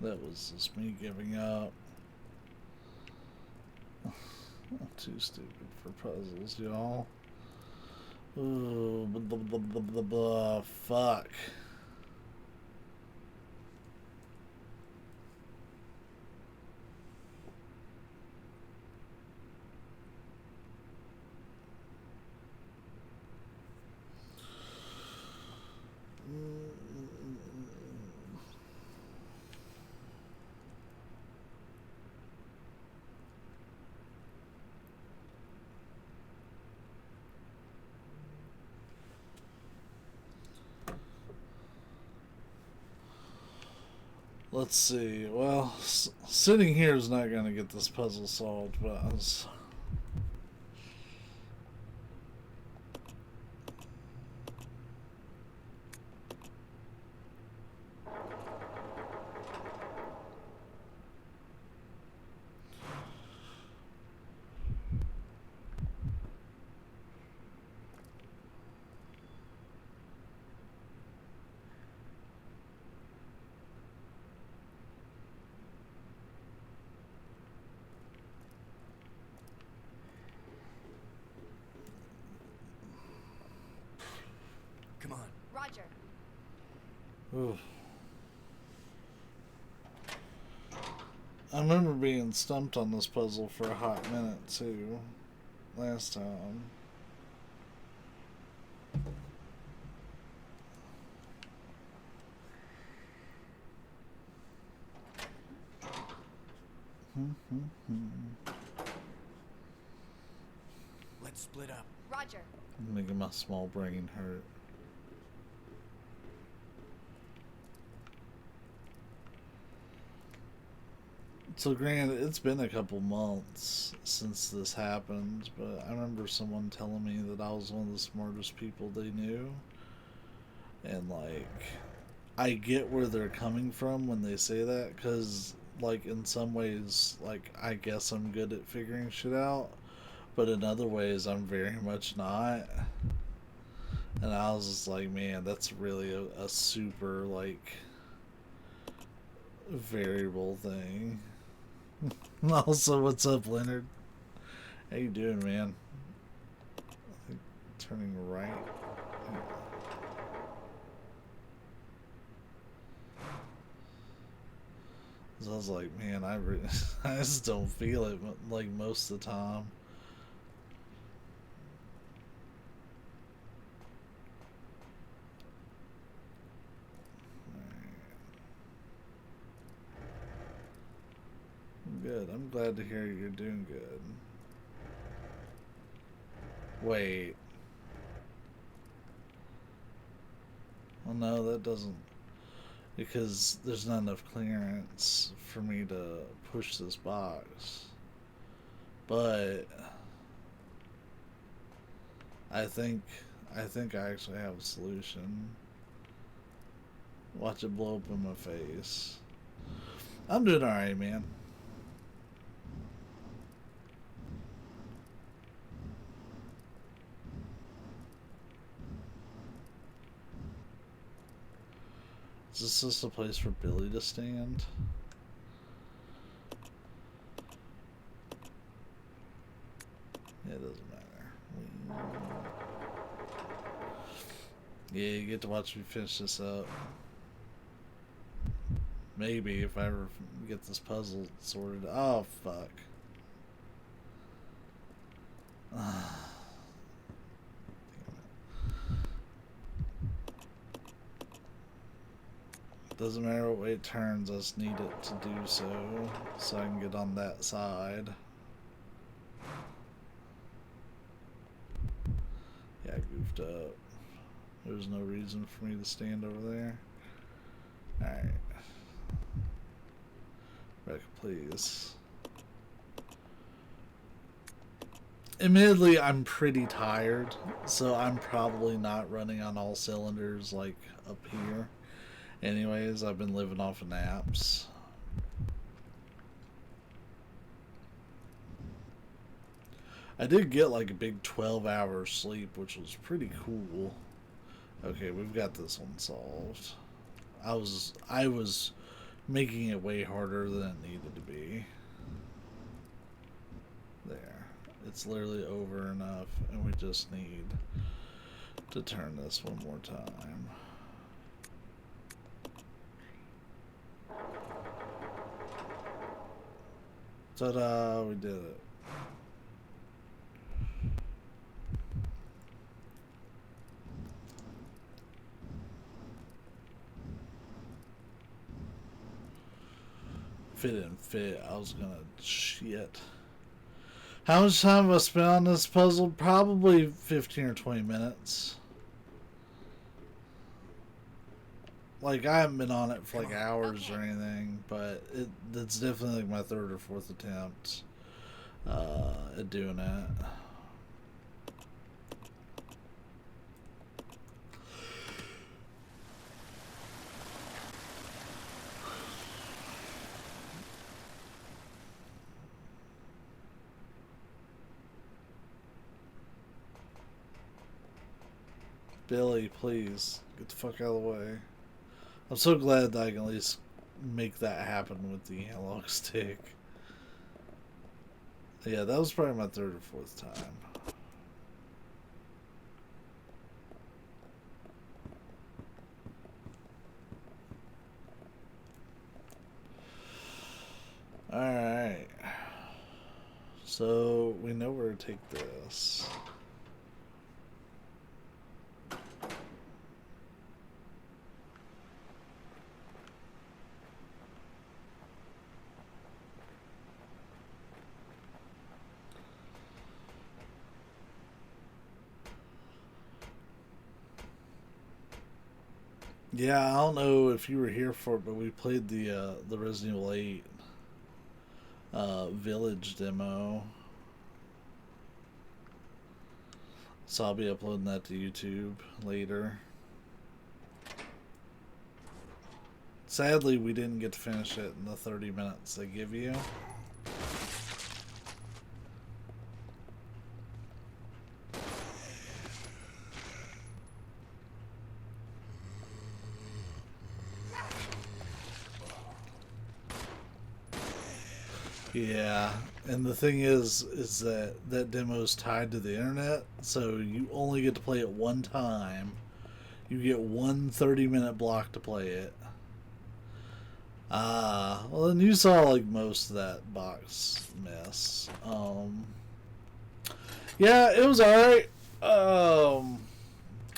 S1: That was just me giving up. I'm too stupid for puzzles, y'all. Ooh, blah, blah, blah, blah, blah, fuck. Let's see. Well, sitting here is not going to get this puzzle solved, but I was...
S3: Come on.
S2: Roger.
S1: Ooh. I remember being stumped on this puzzle for a hot minute, too, last time.
S3: Let's split up.
S2: Roger.
S1: Making my small brain hurt. So granted, it's been a couple months since this happened, but I remember someone telling me that I was one of the smartest people they knew. And like, I get where they're coming from when they say that, because like in some ways, like I guess I'm good at figuring shit out, but in other ways I'm very much not. And I was just like, man, that's really a super like variable thing. Also, what's up, Leonard? How you doing, man? I think turning right. So I was like, man, I just don't feel it like most of the time. Good. I'm glad to hear you're doing good. Wait. Well, no, that doesn't. Because there's not enough clearance for me to push this box. But I think I actually have a solution. Watch it blow up in my face. I'm doing alright, man. Is this just a place for Billy to stand? Yeah, it doesn't matter. Yeah, you get to watch me finish this up. Maybe if I ever get this puzzle sorted. Oh, fuck. Doesn't matter what way it turns, I just need it to do so I can get on that side. Yeah, I goofed up. There's no reason for me to stand over there. Alright. Back, please. Admittedly, I'm pretty tired, so I'm probably not running on all cylinders like up here. Anyways, I've been living off of naps. I did get like a big 12-hour sleep, which was pretty cool. Okay, we've got this one solved. I was making it way harder than it needed to be. There. It's literally over enough, and we just need to turn this one more time. Ta-da! We did it. If it didn't fit, I was gonna shit. How much time have I spent on this puzzle? Probably 15 or 20 minutes. Like, I haven't been on it for like hours or anything, but it's definitely like my third or fourth attempt at doing it. Billy, please, get the fuck out of the way. I'm so glad that I can at least make that happen with the analog stick. Yeah, that was probably my third or fourth time. Alright. So, we know where to take this. Yeah, I don't know if you were here for it, but we played the Resident Evil 8 village demo. So I'll be uploading that to YouTube later. Sadly, we didn't get to finish it in the 30 minutes they give you. Yeah, and the thing is that that demo is tied to the internet, so you only get to play it one time. You get one 30-minute block to play it. Well then you saw like most of that box mess. Yeah, it was alright.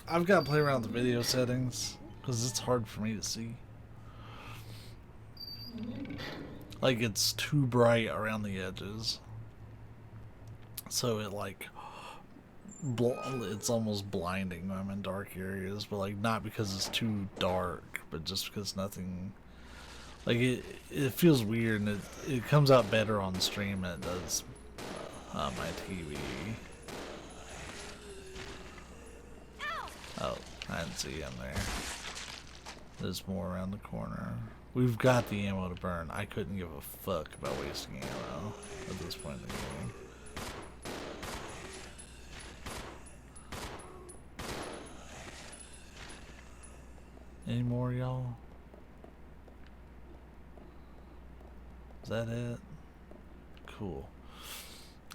S1: I've got to play around with the video settings because it's hard for me to see. Like, it's too bright around the edges. So it, like, it's almost blinding when I'm in dark areas. But, like, not because it's too dark, but just because nothing... Like, it feels weird, and it comes out better on stream than it does on my TV. Oh, I didn't see him there. There's more around the corner. We've got the ammo to burn. I couldn't give a fuck about wasting ammo at this point in the game. Any more, y'all? Is that it? Cool.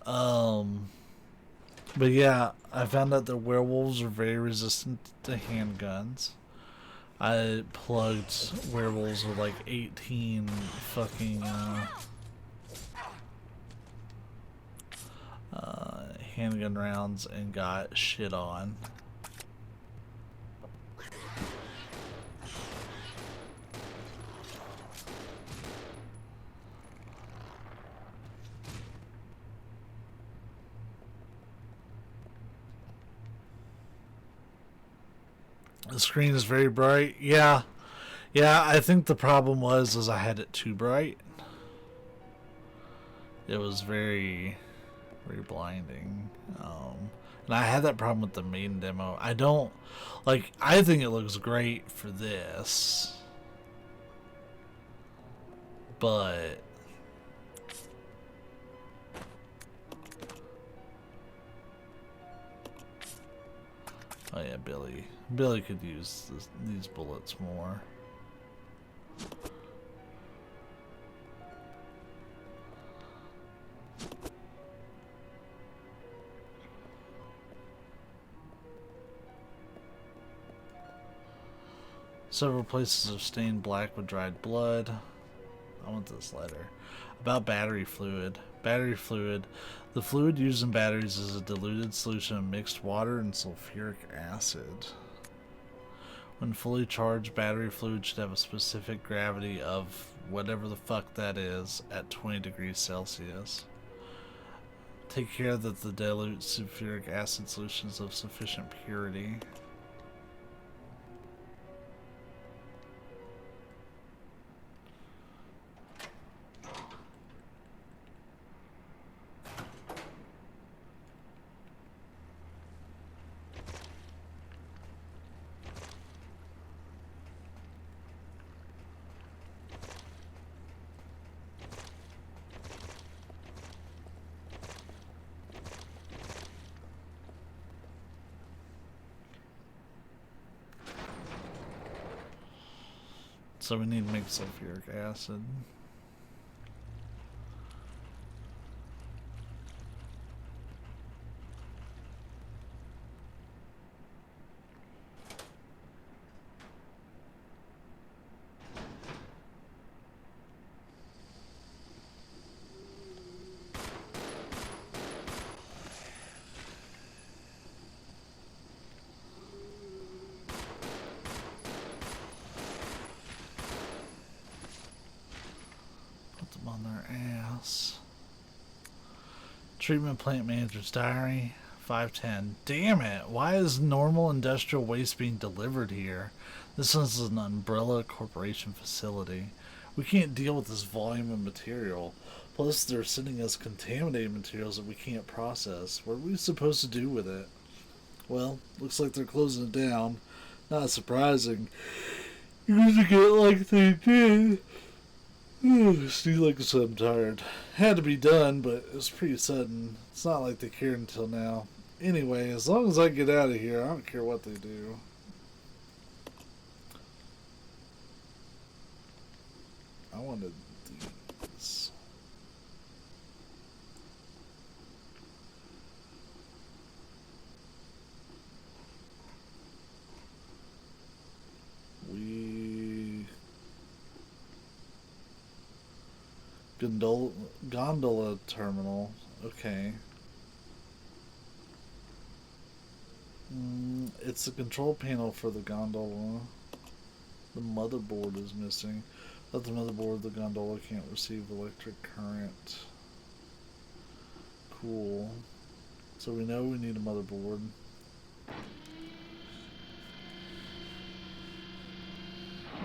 S1: But yeah, I found out that werewolves are very resistant to handguns. I plugged werewolves with like 18 fucking handgun rounds and got shit on. The screen is very bright. Yeah, I think the problem was I had it too bright. It was very, very blinding. And I had that problem with the main demo. I think it looks great for this, but oh yeah, Billy could use these bullets more. Several places are stained black with dried blood. I want this letter. About battery fluid. Battery fluid. The fluid used in batteries is a diluted solution of mixed water and sulfuric acid. When fully charged, battery fluid should have a specific gravity of whatever the fuck that is at 20 degrees Celsius. Take care that the dilute sulfuric acid solution is of sufficient purity. So we need to make sulfuric acid. On their ass. Treatment plant manager's diary, 510. Damn it, why is normal industrial waste being delivered here? This is an Umbrella Corporation facility. We can't deal with this volume of material. Plus, they're sending us contaminated materials that we can't process. What are we supposed to do with it? Well, looks like they're closing it down. Not surprising. You need to get like they did. Steve, like I said, I'm tired. Had to be done, but it was pretty sudden. It's not like they cared until now. Anyway, as long as I get out of here, I don't care what they do. I wanted these. Gondola terminal. Okay. It's the control panel for the gondola. The motherboard is missing. Without the motherboard, the gondola can't receive electric current. Cool. So we know we need a motherboard.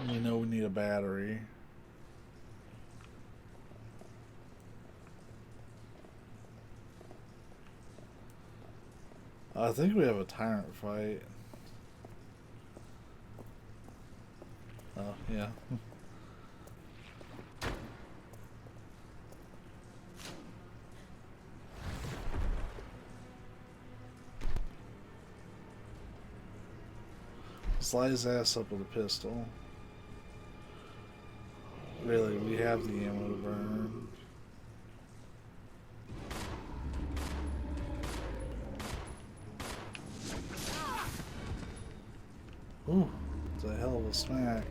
S1: We know we need a battery. I think we have a tyrant fight. Oh, yeah. Slide his ass up with a pistol. Really, we have the ammo to burn. Ooh, it's a hell of a smack.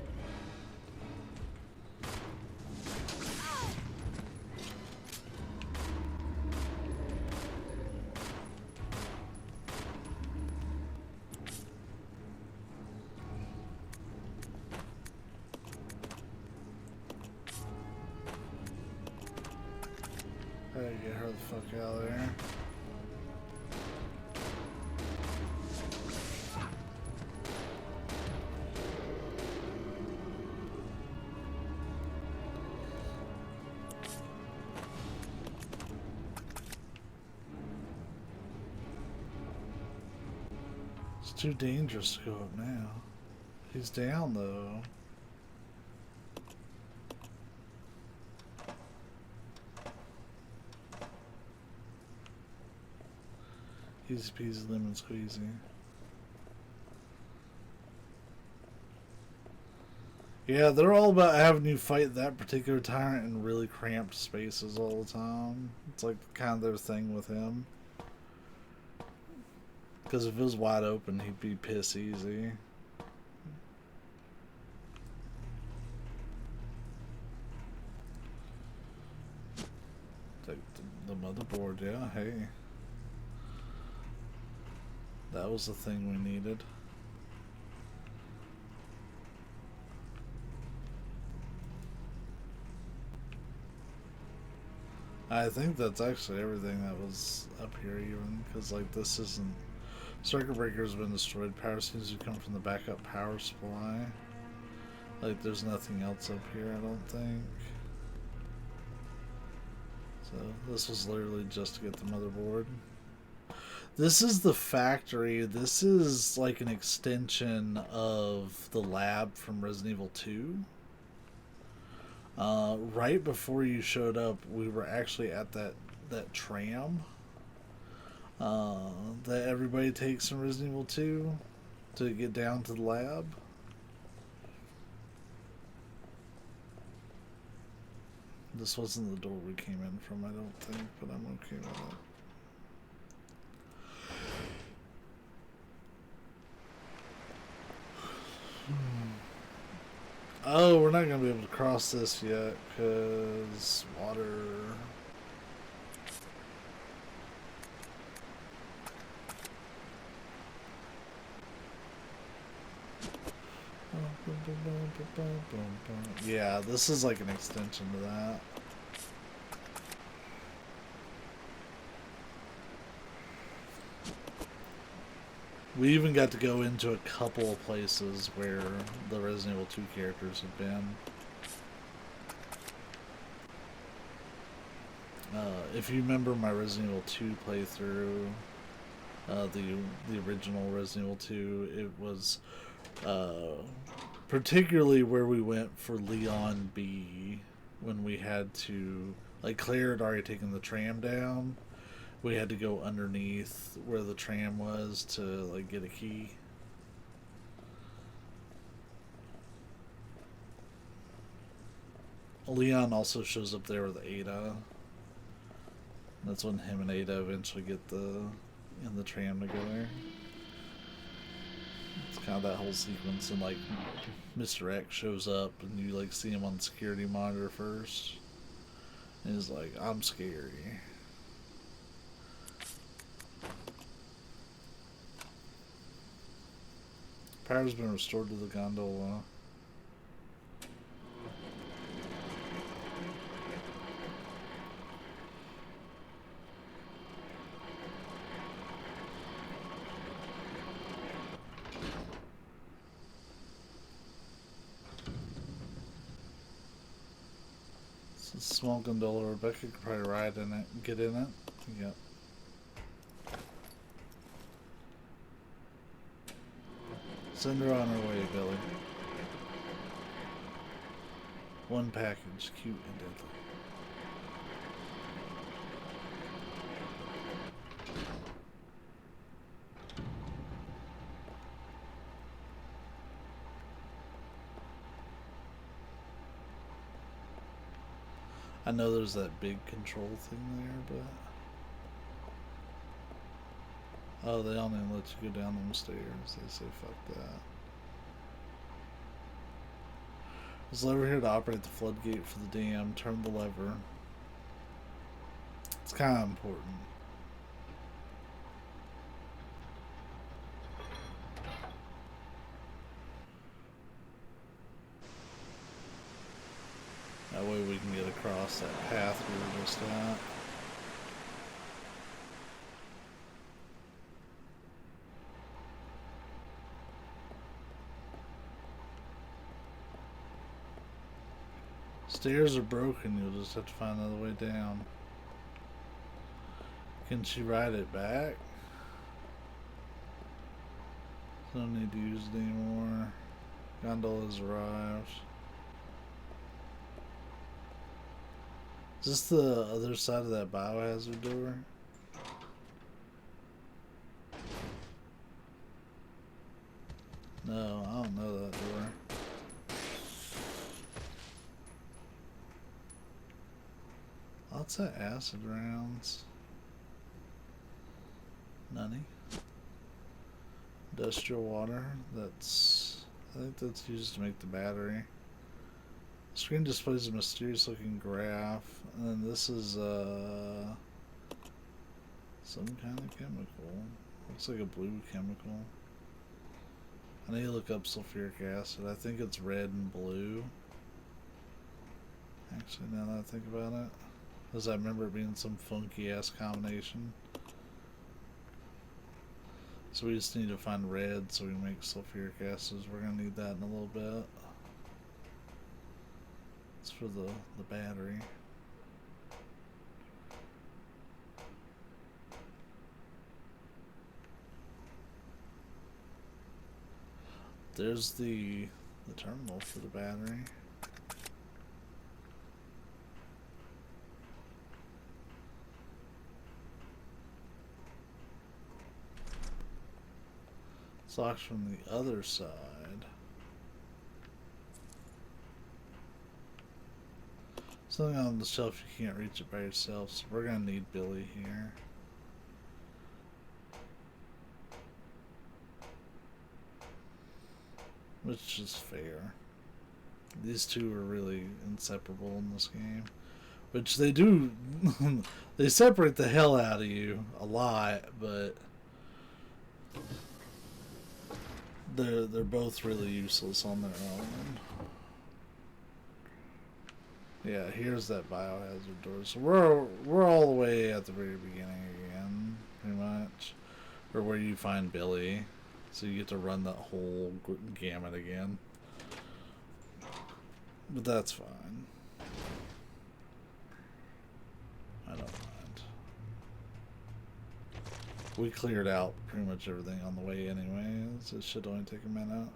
S1: I gotta get her the fuck out of there. It's too dangerous to go up now. He's down though. Easy peasy lemon squeezy. Yeah, they're all about having you fight that particular tyrant in really cramped spaces all the time. It's like kind of their thing with him. Because if it was wide open, he'd be piss easy. Take the motherboard, yeah, hey. That was the thing we needed. I think that's actually everything that was up here even, because like this isn't... Circuit breaker's been destroyed. Power seems to come from the backup power supply. Like there's nothing else up here, I don't think. So this was literally just to get the motherboard. This is the factory. This is like an extension of the lab from Resident Evil 2. Right before you showed up, we were actually at that tram that everybody takes in Resident Evil 2 to get down to the lab. This wasn't the door we came in from, I don't think, but I'm okay with it. Oh, we're not going to be able to cross this yet, because water... Yeah, this is like an extension to that. We even got to go into a couple of places where the Resident Evil 2 characters have been. If you remember my Resident Evil 2 playthrough, the original Resident Evil 2, it was particularly where we went for Leon B, when we had to, like, Claire had already taken the tram down. We had to go underneath where the tram was to, like, get a key. Leon also shows up there with Ada. That's when him and Ada eventually get in the tram together. It's kind of that whole sequence, and like Mr. X shows up and you like see him on the security monitor first. And he's like, I'm scary. Power's been restored to the gondola. Small gondola. Rebecca could probably ride in it and get in it. Yep. Send her on her way, Billy. One package, cute and deadly. I know there's that big control thing there, but... Oh, they only let you go down them stairs. They say fuck that. There's a lever here to operate the floodgate for the dam. Turn the lever. It's kind of important. That way we can get across that path we were just at. Stairs are broken, you'll just have to find another way down. Can she ride it back? Don't need to use it anymore. Gondola's arrived. Is this the other side of that biohazard door? No, I don't know that door. Lots of acid rounds. None. Industrial water. I think that's used to make the battery. The screen displays a mysterious looking graph, and then this is some kind of chemical. Looks like a blue chemical. I need to look up sulfuric acid. I think it's red and blue. Actually, now that I think about it, because I remember it being some funky ass combination. So we just need to find red so we can make sulfuric acids. We're gonna need that in a little bit. It's for the battery. There's the terminal for the battery. It's locked from the other side. Something on the shelf, you can't reach it by yourself, so we're gonna need Billy here. Which is fair. These two are really inseparable in this game. Which they do, they separate the hell out of you a lot, but they're both really useless on their own. Yeah, here's that biohazard door. So we're all the way at the very beginning again, pretty much, or where you find Billy. So you get to run that whole gamut again, but that's fine. I don't mind. We cleared out pretty much everything on the way anyway, so it should only take a minute.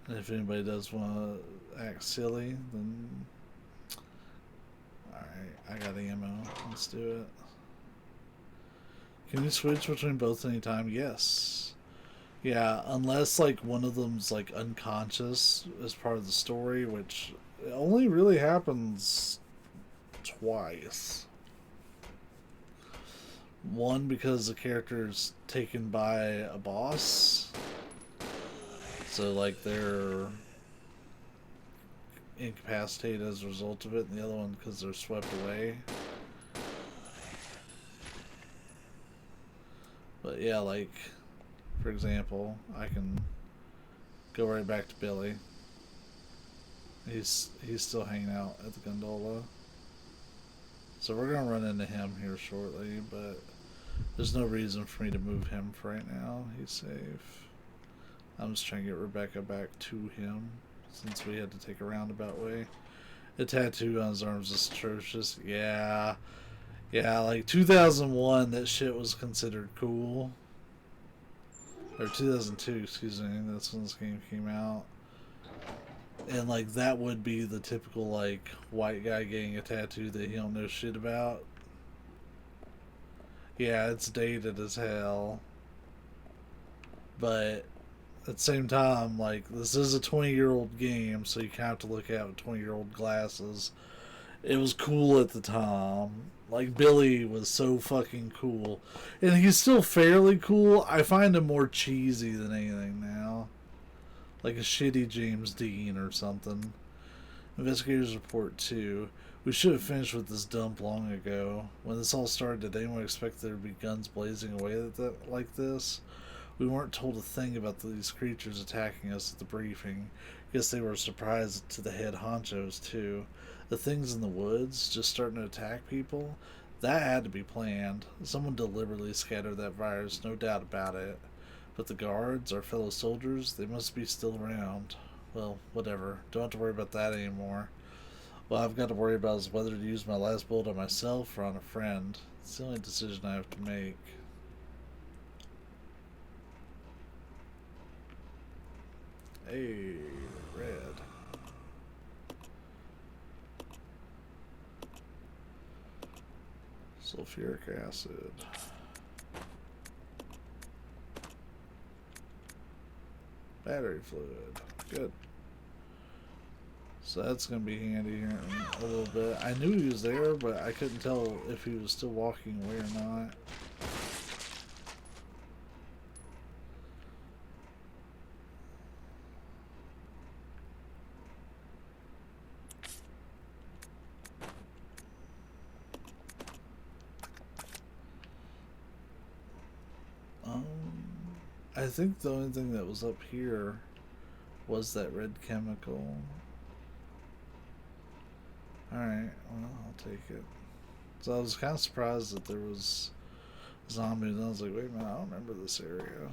S1: And if anybody does want to act silly, then... Alright, I got ammo. Let's do it. Can you switch between both anytime? Yes. Yeah, unless like one of them's like unconscious as part of the story, which only really happens twice. One because the character's taken by a boss. So like they're incapacitated as a result of it, and the other one because they're swept away. But yeah, like for example, I can go right back to Billy. He's still hanging out at the gondola. So we're gonna run into him here shortly, but there's no reason for me to move him for right now. He's safe. I'm just trying to get Rebecca back to him, since we had to take a roundabout way. The tattoo on his arms is atrocious. Yeah. Yeah, like 2001, that shit was considered cool. Or 2002, excuse me, that's when this game came out. And like, that would be the typical like, white guy getting a tattoo that he don't know shit about. Yeah, it's dated as hell. But at the same time, like, this is a 20-year-old game, so you kind of have to look at it with 20-year-old glasses. It was cool at the time. Like, Billy was so fucking cool. And he's still fairly cool. I find him more cheesy than anything now. Like a shitty James Dean or something. Investigators report 2. We should have finished with this dump long ago. When this all started, did anyone expect there to be guns blazing away like this? We weren't told a thing about these creatures attacking us at the briefing. Guess they were surprised to the head honchos, too. The things in the woods just starting to attack people? That had to be planned. Someone deliberately scattered that virus, no doubt about it. But the guards, our fellow soldiers, they must be still around. Well, whatever. Don't have to worry about that anymore. What I've got to worry about is whether to use my last bullet on myself or on a friend. It's the only decision I have to make. Hey, red. Sulfuric acid. Battery fluid. Good. So that's going to be handy here in a little bit. I knew he was there, but I couldn't tell if he was still walking away or not. I think the only thing that was up here was that red chemical. Alright, well, I'll take it. So I was kind of surprised that there was zombies, and I was like, wait a minute, I don't remember this area.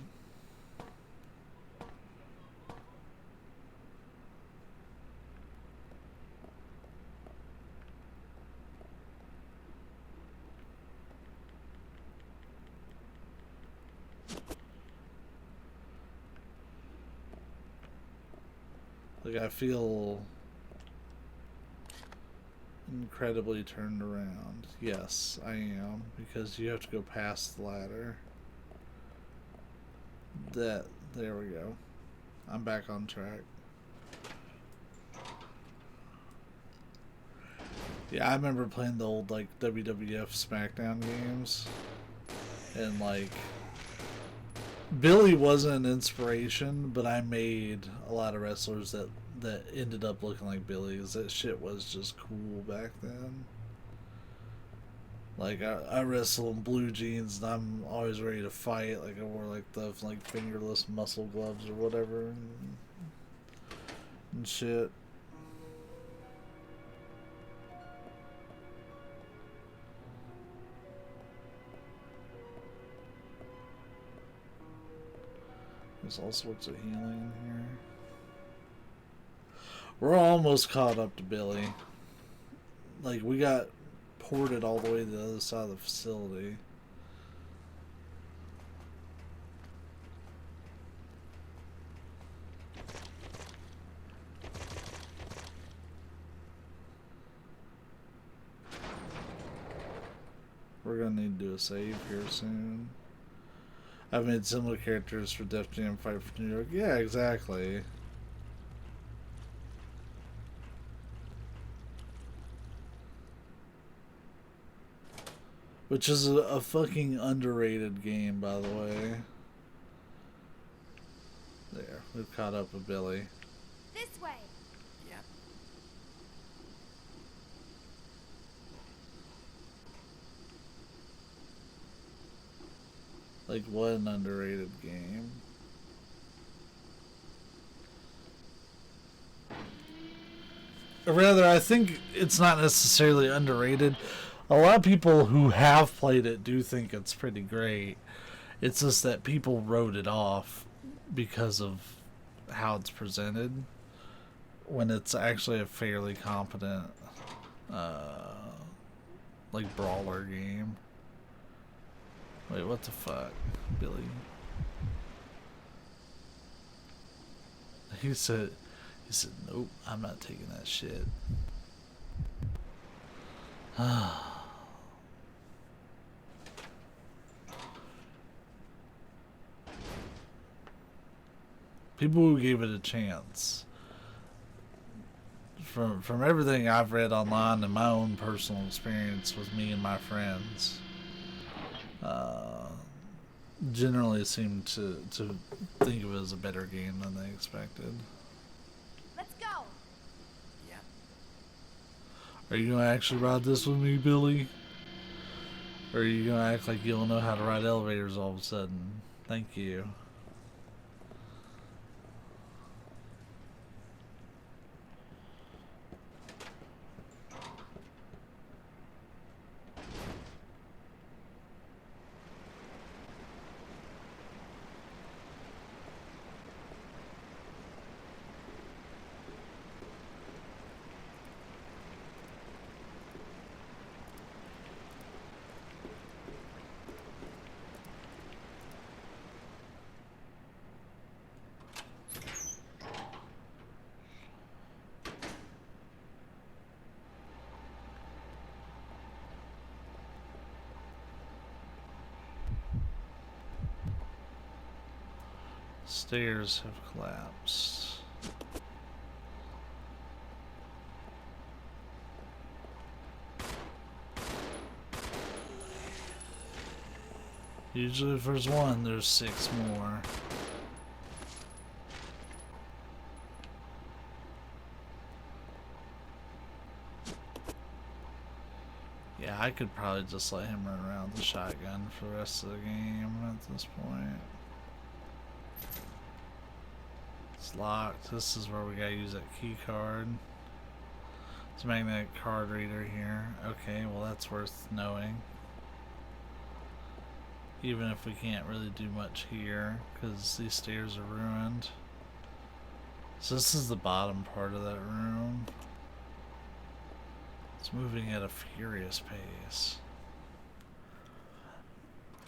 S1: Like, I feel incredibly turned around. Yes, I am, because you have to go past the ladder. There we go. I'm back on track. Yeah, I remember playing the old, like, WWF SmackDown games. And, like, Billy wasn't an inspiration, but I made a lot of wrestlers that ended up looking like Billy, because that shit was just cool back then. Like, I wrestle in blue jeans, and I'm always ready to fight. Like, I wore, like, the, like, fingerless muscle gloves or whatever, and shit. There's all sorts of healing in here. We're almost caught up to Billy. Like, we got ported all the way to the other side of the facility. We're gonna need to do a save here soon. I've made similar characters for Def Jam Fight for New York. Yeah, exactly. Which is a fucking underrated game, by the way. There, we've caught up with Billy.
S2: This way.
S3: Yeah.
S1: Like, what an underrated game. Or rather, I think it's not necessarily underrated. A lot of people who have played it do think it's pretty great. It's just that people wrote it off because of how it's presented, when it's actually a fairly competent like brawler game. Wait, what the fuck, Billy? He said, nope, I'm not taking that shit. People who gave it a chance, from everything I've read online and my own personal experience with me and my friends, generally seem to think of it as a better game than they expected.
S2: Let's go.
S3: Yeah.
S1: Are you gonna actually ride this with me, Billy? Or are you gonna act like you don't know how to ride elevators all of a sudden? Thank you. Stairs have collapsed. Usually if there's one, there's 6 more. Yeah, I could probably just let him run around with the shotgun for the rest of the game at this point. It's locked. This is where we gotta use that key card. It's a magnetic card reader here. Okay, well that's worth knowing. Even if we can't really do much here, because these stairs are ruined. So this is the bottom part of that room. It's moving at a furious pace.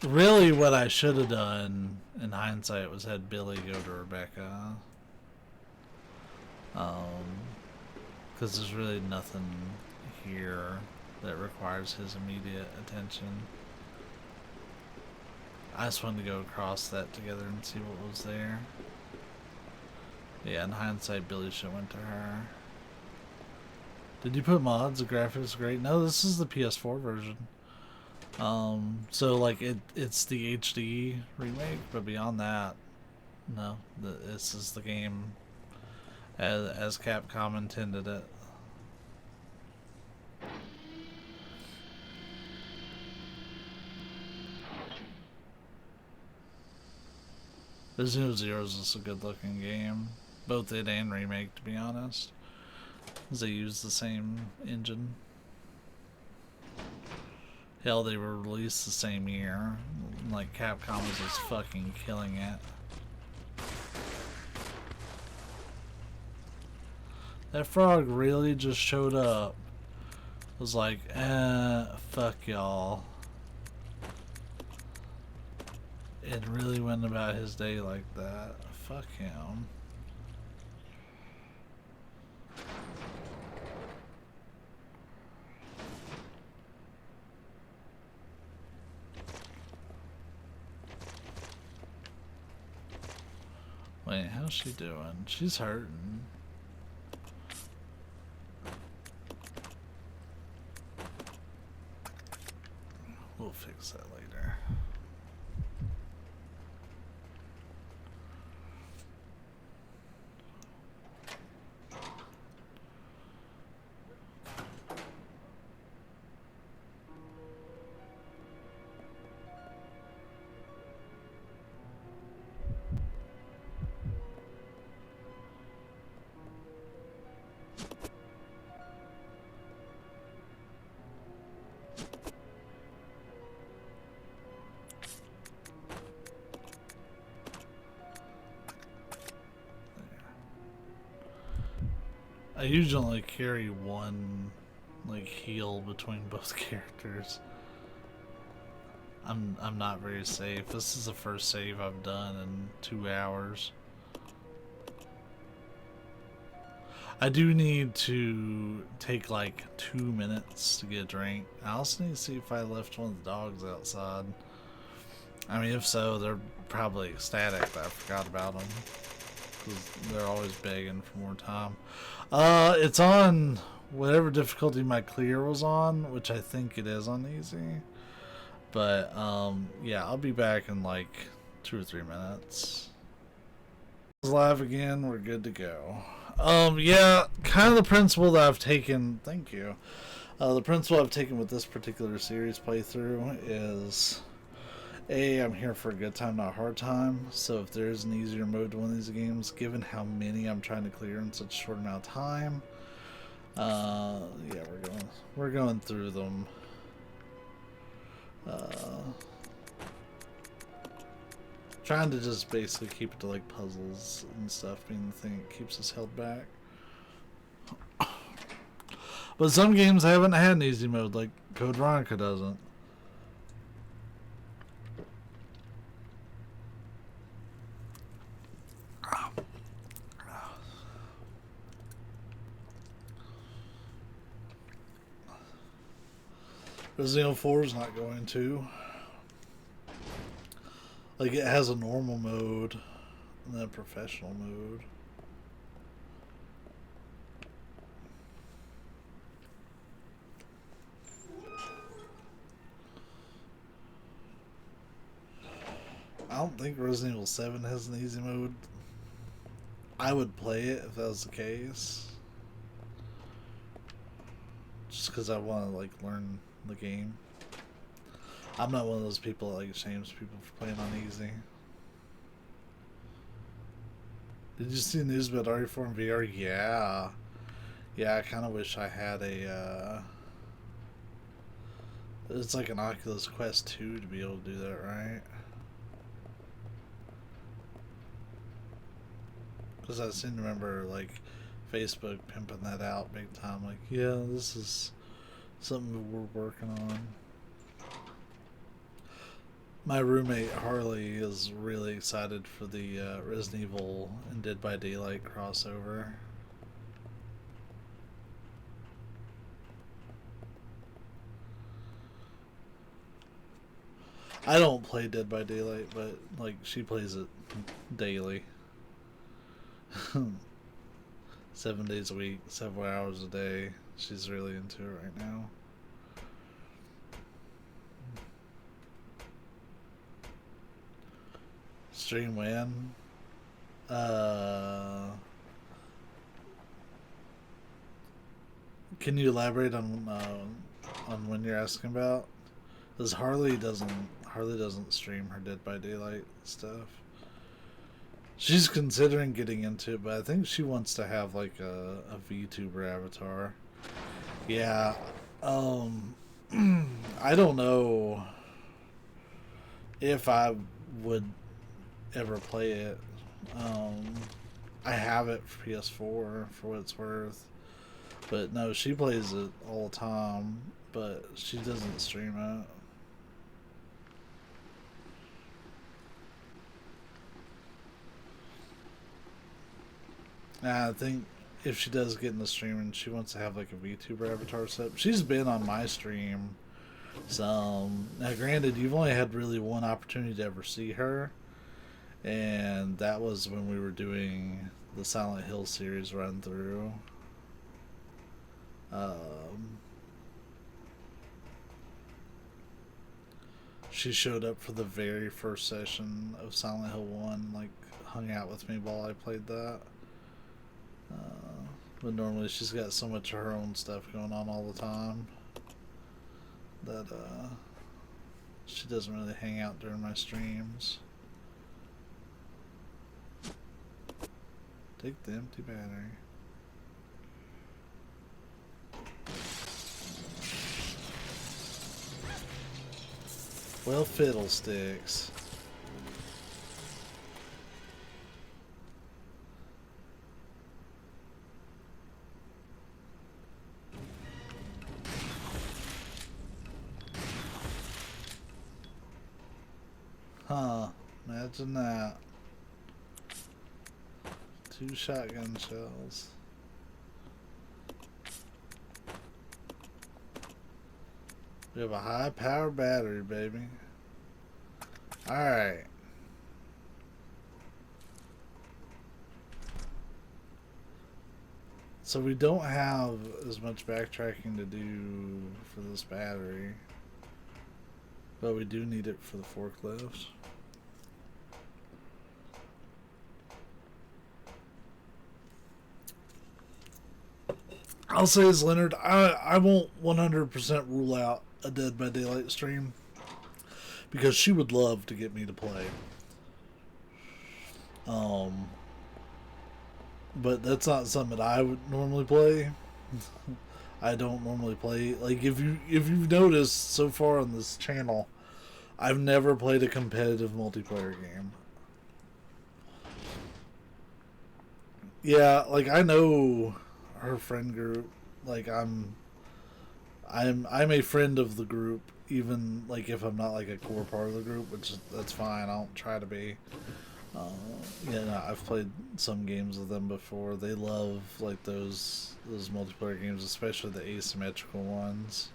S1: Really what I should have done, in hindsight, was had Billy go to Rebecca. Because there's really nothing here that requires his immediate attention. I just wanted to go across that together and see what was there. Yeah, in hindsight, Billy should have went to her. Did you put mods? The graphics are great. No, this is the PS4 version. So like it's the HD remake, but beyond that, no. This is the game as Capcom intended it. Resident Evil 0 is a good looking game. Both it and remake, to be honest. They use the same engine. Hell, they were released the same year. Like, Capcom was just fucking killing it. That frog really just showed up. Was like, fuck y'all. It really went about his day like that. Fuck him. Wait, how's she doing? She's hurting. We'll fix that later. I usually carry one like heal between both characters. I'm not very safe. This is the first save I've done in 2 hours. I do need to take like 2 minutes to get a drink. I also need to see if I left one of the dogs outside. I mean, if so, they're probably ecstatic that I forgot about them. Because they're always begging for more time. It's on whatever difficulty my clear was on, which I think it is on easy. But, yeah, I'll be back in like 2 or 3 minutes. Live again, we're good to go. Yeah, kind of the principle that I've taken, thank you. The principle I've taken with this particular series playthrough is, I'm here for a good time, not a hard time. So if there is an easier mode to one of these games, given how many I'm trying to clear in such a short amount of time, yeah, we're going through them. Trying to just basically keep it to like puzzles and stuff being the thing that keeps us held back. But some games haven't had an easy mode, like Code Veronica doesn't. Resident Evil 4 is not going to. Like, it has a normal mode and then a professional mode. I don't think Resident Evil 7 has an easy mode. I would play it if that was the case. Just because I want to, like, learn the game. I'm not one of those people that like shames people for playing on easy. Did you see the news about RE4 in VR? Yeah. Yeah, I kind of wish I had a, it's like an Oculus Quest 2 to be able to do that, right? Because I seem to remember, like, Facebook pimping that out big time. Like, yeah, this is something we're working on. My roommate Harley is really excited for the Resident Evil and Dead by Daylight crossover. I don't play Dead by Daylight, but like she plays it daily. 7 days a week, several hours a day. She's really into it right now. Stream when? Can you elaborate on when you're asking about? Because Harley doesn't stream her Dead by Daylight stuff. She's considering getting into it, but I think she wants to have like a VTuber avatar. Yeah. I don't know if I would ever play it. I have it for PS4 for what it's worth. But no, she plays it all the time, but she doesn't stream it. I think if she does get into streaming, she wants to have like a VTuber avatar set. She's been on my stream some. Now, granted, you've only had really one opportunity to ever see her, and that was when we were doing the Silent Hill series run through. She showed up for the very first session of Silent Hill 1, like hung out with me while I played that. But normally she's got so much of her own stuff going on all the time that she doesn't really hang out during my streams. Take the empty battery. Well, fiddlesticks. Huh, imagine that. 2 shotgun shells. We have a high power battery, baby. Alright. So we don't have as much backtracking to do for this battery. But we do need it for the forklift. I'll say as Leonard, I won't 100% rule out a Dead by Daylight stream because she would love to get me to play. But that's not something that I would normally play. I don't normally play, like, if you've noticed so far on this channel, I've never played a competitive multiplayer game. Yeah, like, I know her friend group, like, I'm a friend of the group, even like if I'm not like a core part of the group, which that's fine. I don't try to be. Yeah, no, I've played some games with them before. They love like those multiplayer games, especially the asymmetrical ones.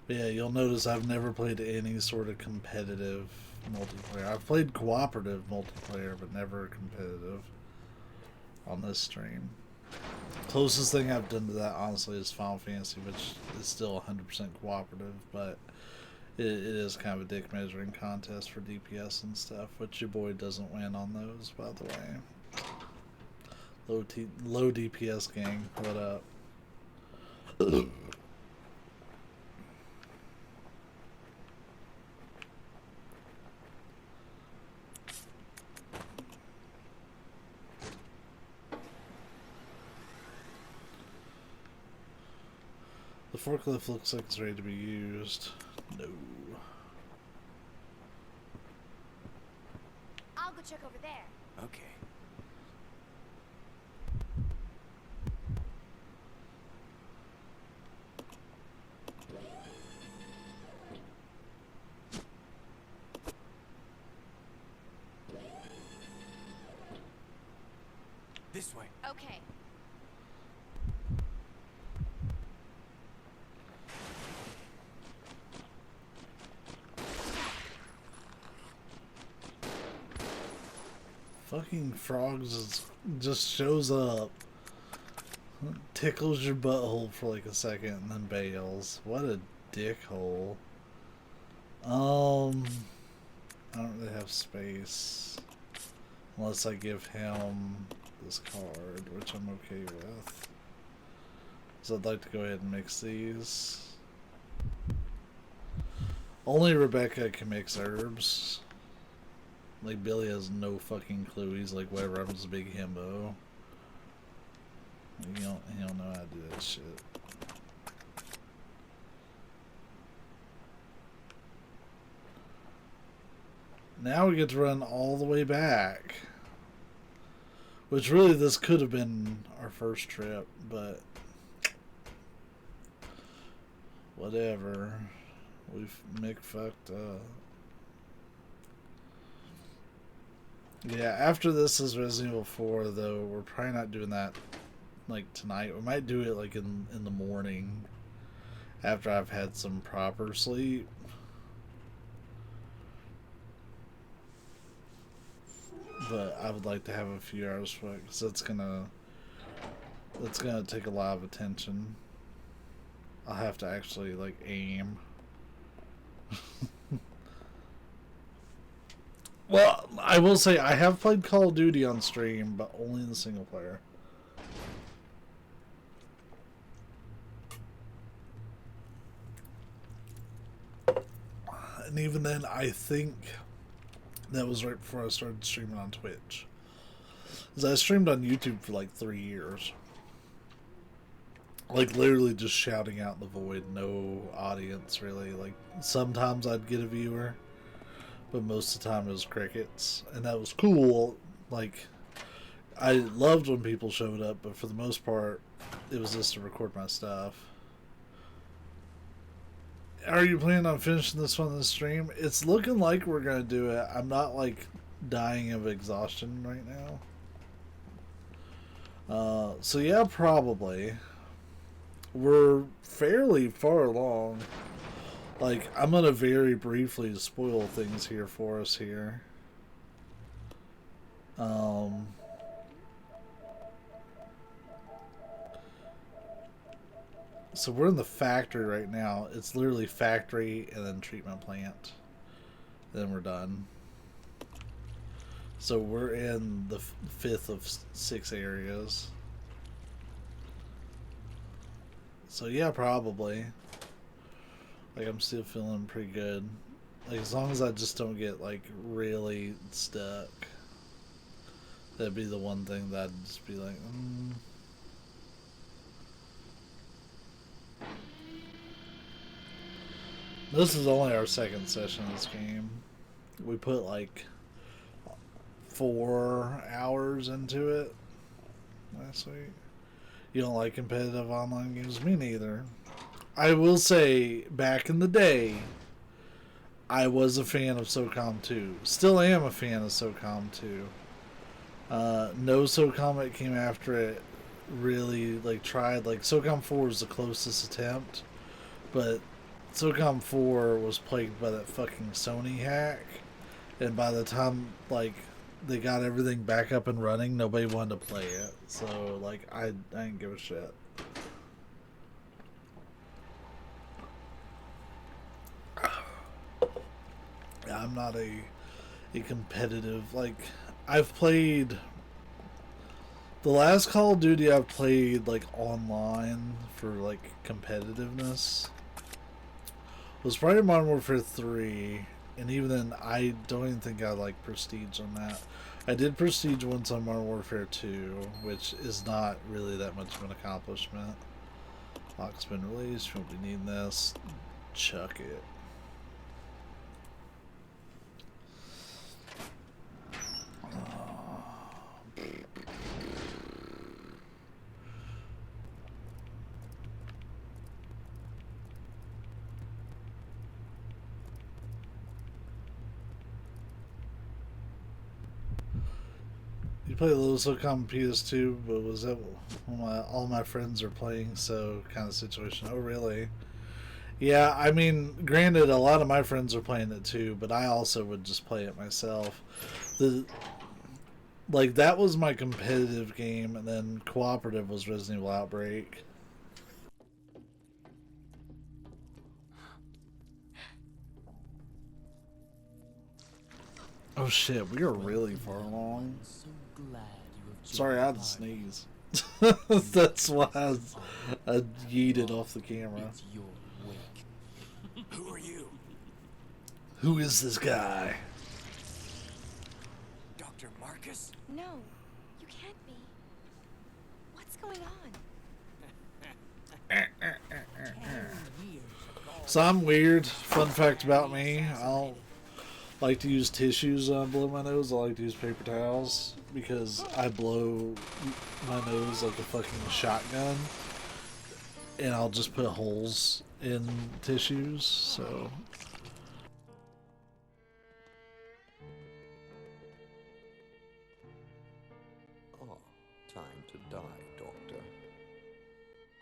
S1: But yeah, you'll notice I've never played any sort of competitive multiplayer. I've played cooperative multiplayer, but never competitive on this stream. Closest thing I've done to that, honestly, is Final Fantasy, which is still 100% cooperative, but it is kind of a dick measuring contest for DPS and stuff, which your boy doesn't win on those, by the way. Low DPS gang, what up? The forklift looks like it's ready to be used. No.
S2: I'll go check over there.
S3: Okay. This way.
S2: Okay.
S1: Fucking frogs just shows up, tickles your butthole for like a second, and then bails. What a dickhole. I don't really have space unless I give him this card, which I'm okay with. So I'd like to go ahead and mix these. Only Rebecca can mix herbs. Like, Billy has no fucking clue. He's like, whatever, I'm just a big himbo. He don't know how to do that shit. Now we get to run all the way back. Which really, this could have been our first trip, but whatever. We've Mick fucked up. Yeah, after this is Resident Evil 4, though, we're probably not doing that like tonight. We might do it like in the morning after I've had some proper sleep. But I would like to have a few hours for it, because that's gonna take a lot of attention. I'll have to actually like aim. Well, I will say I have played Call of Duty on stream, but only in the single player. And even then, I think that was right before I started streaming on Twitch. Because I streamed on YouTube for like 3 years. Like literally just shouting out in the void, no audience really. Like sometimes I'd get a viewer, but most of the time it was crickets. And that was cool. Like, I loved when people showed up, but for the most part, it was just to record my stuff. Are you planning on finishing this one in the stream? It's looking like we're going to do it. I'm not, like, dying of exhaustion right now. So, yeah, probably. We're fairly far along. Like, I'm going to very briefly spoil things here for us here. So we're in the factory right now. It's literally factory and then treatment plant. Then we're done. So we're in the 5th of 6 areas. So yeah, probably. Like, I'm still feeling pretty good. Like, as long as I just don't get, like, really stuck. That'd be the one thing that I'd just be like, This is only our second session of this game. We put, like, 4 hours into it last week. You don't like competitive online games? Me neither. I will say, back in the day, I was a fan of SOCOM 2. Still am a fan of SOCOM 2. No SOCOM that came after it really, like, tried. Like, SOCOM 4 was the closest attempt, but SOCOM 4 was plagued by that fucking Sony hack, and by the time, like, they got everything back up and running, nobody wanted to play it. So, like, I didn't give a shit. I'm not a competitive, like, I've played the last Call of Duty I've played, like, online for, like, competitiveness was probably Modern Warfare 3, and even then I don't even think I like Prestige on that. I did Prestige once on Modern Warfare 2, which is not really that much of an accomplishment. Lock's been released, won't be needing this. Chuck it. You play a little SOCOM PS2, but was that all my friends are playing, so kind of situation? Oh, really? Yeah, I mean, granted, a lot of my friends are playing it too, but I also would just play it myself. Like, that was my competitive game, and then cooperative was Resident Evil Outbreak. Oh shit, we are really far along. Sorry, I had to sneeze. That's why I yeeted off the camera.
S3: Who are you?
S1: Who is this guy?
S3: Dr. Marcus?
S2: No, you can't be. What's going on?
S1: So I'm weird. Fun fact about me, like to use tissues when I blow my nose. I like to use paper towels because I blow my nose like a fucking shotgun, and I'll just put holes in tissues. So
S6: Ah, time to die, Doctor.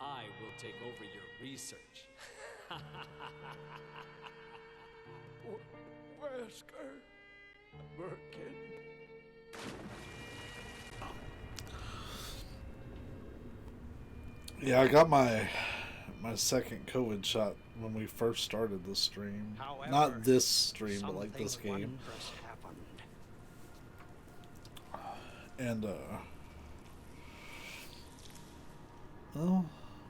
S5: I will take over your research.
S6: Wesker, Birkin.
S1: yeah, I got my second COVID shot when we first started this stream.
S3: However,
S1: Not this stream, but like this
S3: something
S1: game.
S3: wondrous happened.
S1: And well,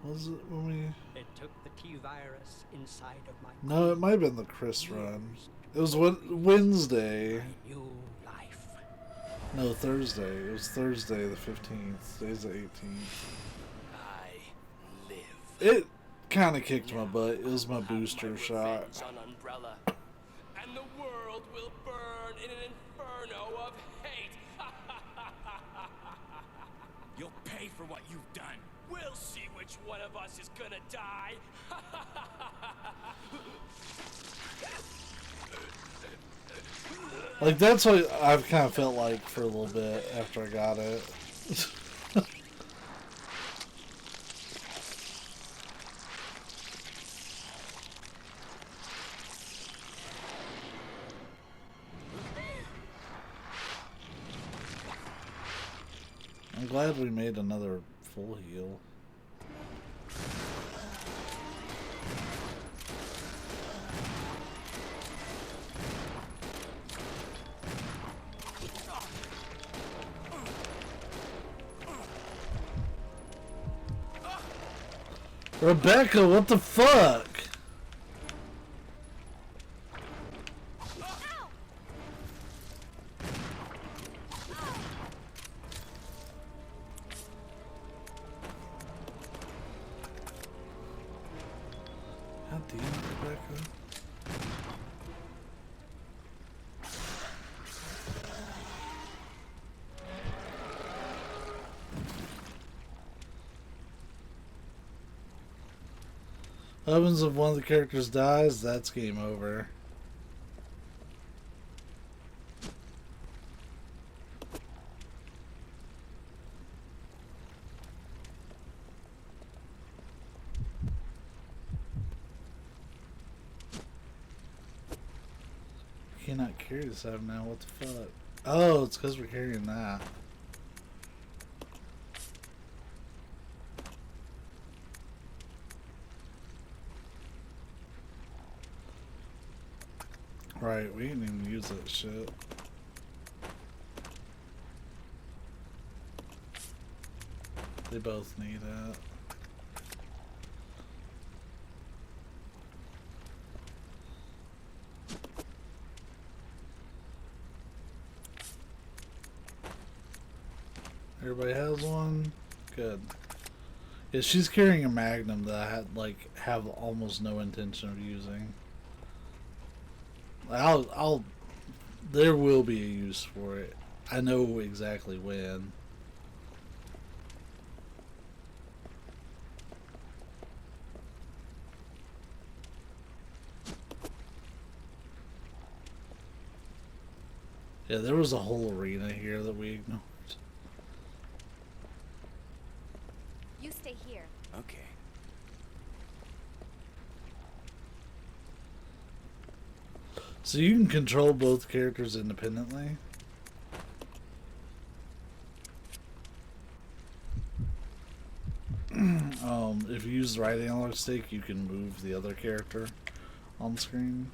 S1: was it when we?
S3: It took the T-virus inside of my
S1: No, it might have been the Chris run. It was Wednesday.
S3: new life.
S1: No, Thursday. It was Thursday the 15th. Today's the 18th.
S5: I live.
S1: It kind of kicked my butt. It was my
S5: Have
S1: booster
S5: my
S1: shot.
S5: revenge on Umbrella, and the world will burn in an inferno of hate.
S3: You'll pay for what you've done.
S5: We'll see which one of us is gonna die.
S1: Like, that's what I've kind of felt like for a little bit after I got it. I'm glad we made another full heal. Rebecca, what the fuck? God damn it, Rebecca. What happens if one of the characters dies? That's game over. I cannot carry this out now. What the fuck? Oh, it's because we're carrying that. Right, we didn't even use that shit. They both need that. Everybody has one? Good. Yeah, she's carrying a Magnum that I had, like, have almost no intention of using. There will be a use for it. I know exactly when. Yeah, there was a whole arena here that we ignored.
S2: You stay here.
S3: Okay.
S1: So you can control both characters independently. If you use the right analog stick, you can move the other character on screen.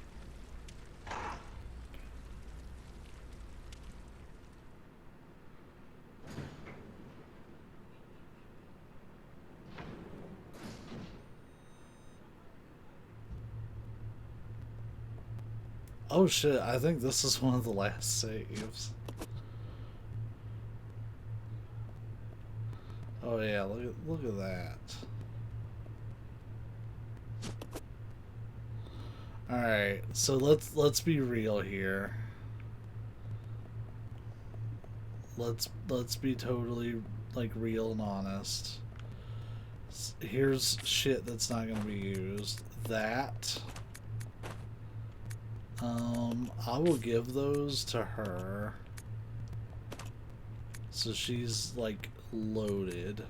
S1: Oh shit, I think this is one of the last saves. Oh yeah, look at that. Alright, so let's be real here. let's be totally like real and honest. Here's shit that's not gonna be used. That I will give those to her. So she's like loaded.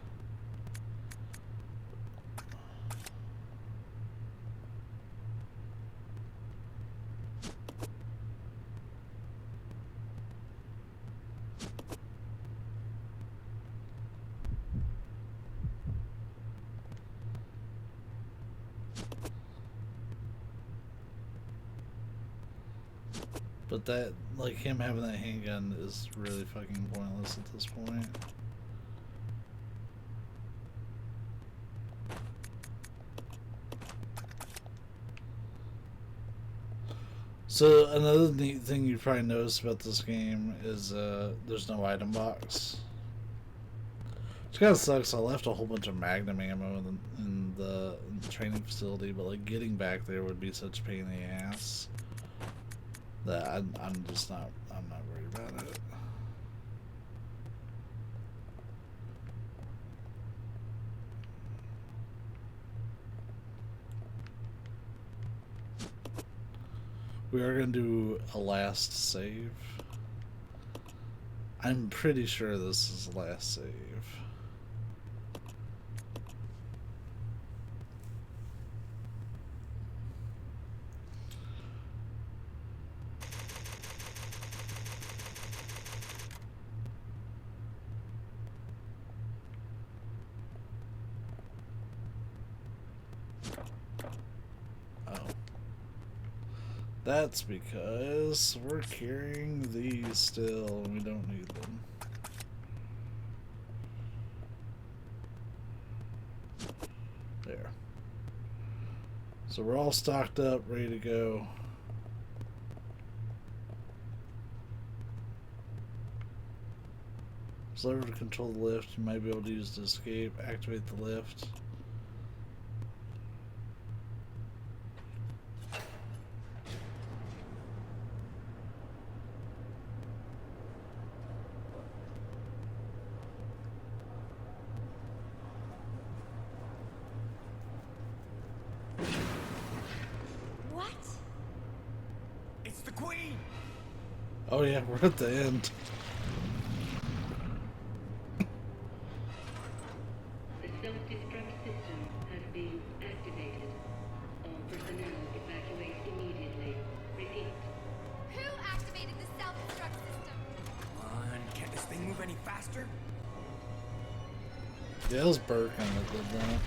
S1: But that, like, him having that handgun is really fucking pointless at this point. So another neat thing you probably noticed about this game is there's no item box. Which kind of sucks. I left a whole bunch of Magnum ammo in the training facility, but like getting back there would be such a pain in the ass that I'm not worried about it. We are going to do a last save. I'm pretty sure this is the last save. That's because we're carrying these still and we don't need them. There. So we're all stocked up, ready to go. There's lever to control the lift. You might be able to use to escape. Activate the lift. Oh yeah, we're at the end.
S7: The self-destruct system has been activated. All personnel evacuate immediately. Repeat.
S2: Who activated the self-destruct system?
S3: Come on, can't this thing move any faster?
S1: Yeah, it was Burke that did that.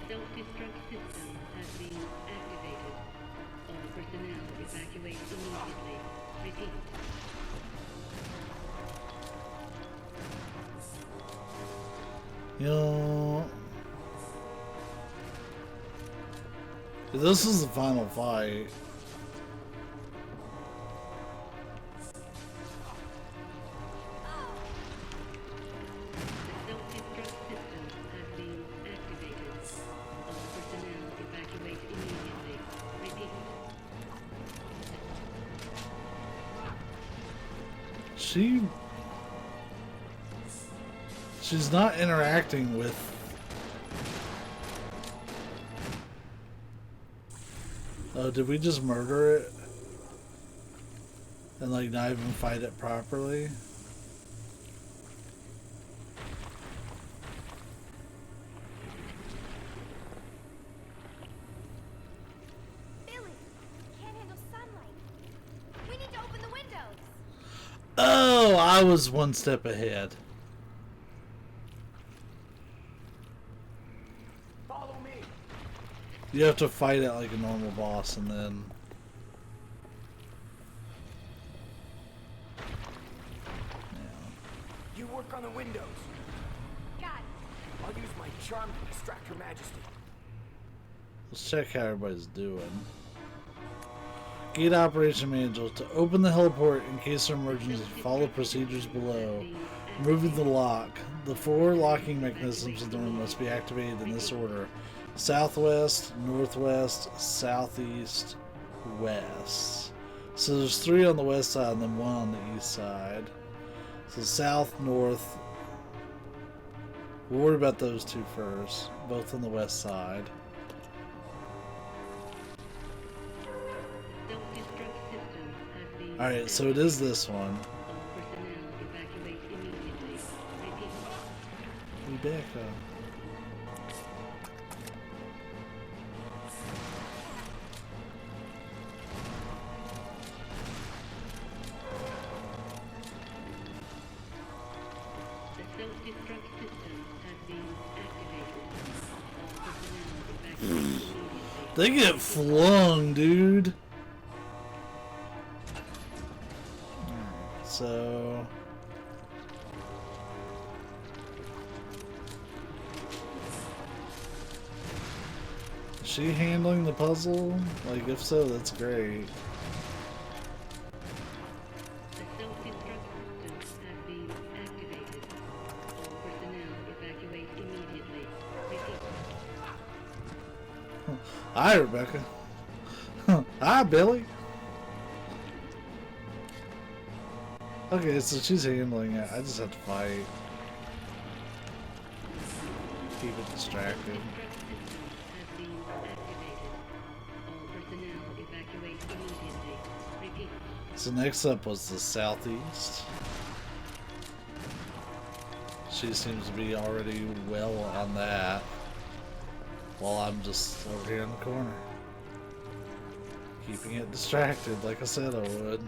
S7: Self-destruct system has been activated. All personnel evacuate immediately. Repeat.
S1: You know, this is the final fight. She's not interacting with. Oh, did we just murder it? And like not even fight it properly?
S2: Billy, can't handle sunlight. We need to open the windows.
S1: Oh, I was one step ahead.
S3: Follow me.
S1: You have to fight it like a normal boss and then...
S3: Yeah. You work on the windows.
S2: Got it.
S3: I'll use my charm to distract Her Majesty.
S1: Let's check how everybody's doing. Gate operation manual. To open the heliport in case of emergency, follow procedures below. Removing the lock. The 4 locking mechanisms in the room must be activated in this order. Southwest, northwest, southeast, west. So there's 3 on the west side and then 1 on the east side. So south, north. We'll worry about those 2 first. Both on the west side. Alright, so it is this one. Rebecca. They get flung, dude. So is she handling the puzzle? Like, if so, that's great. Hi, Rebecca. Hi, Billy. Okay, so she's handling it. I just have to fight. Keep it distracted. So next up was the southeast. She seems to be already well on that. While I'm just over here in the corner. Keeping it distracted like I said I would.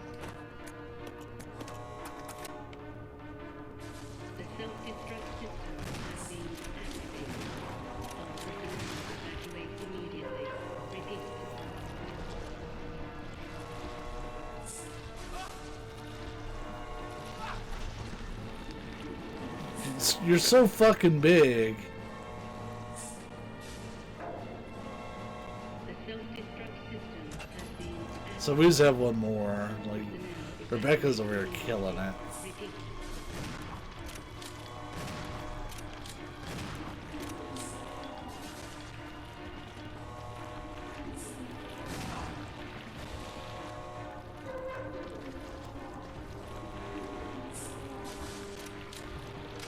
S1: You're so fucking big. So we just have one more. Like, Rebecca's over here killing it.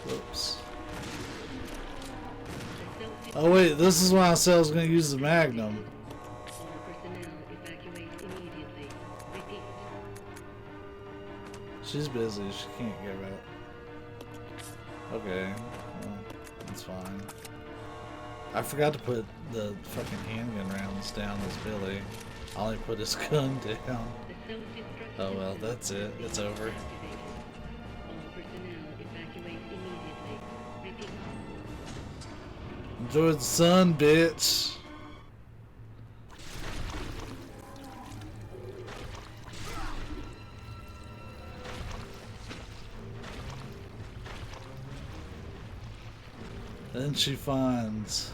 S1: Whoops. Oh wait, this is why I said I was going to use the Magnum. She's busy, she can't give it. Okay, well, that's fine. I forgot to put the fucking handgun rounds down as Billy. I only put his gun down. Oh well, that's it. It's over. Enjoy the sun, bitch. Then she finds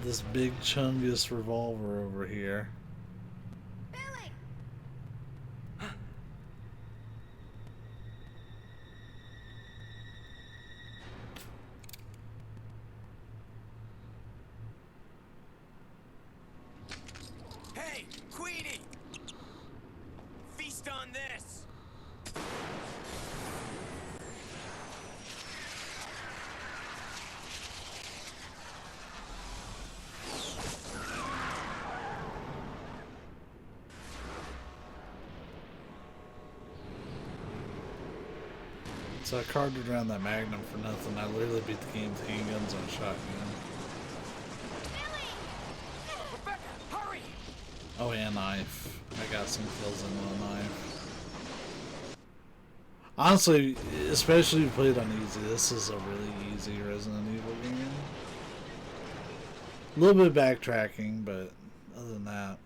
S1: this big chungus revolver over here.
S2: Billy!
S3: Hey, Queenie! Feast on this!
S1: So I carded around that Magnum for nothing. I literally beat the game with handguns on a shotgun.
S3: Rebecca, hurry!
S1: Oh, and knife. I got some kills in with a knife. Honestly, especially if you played on easy, this is a really easy Resident Evil game. A little bit of backtracking, but other than that.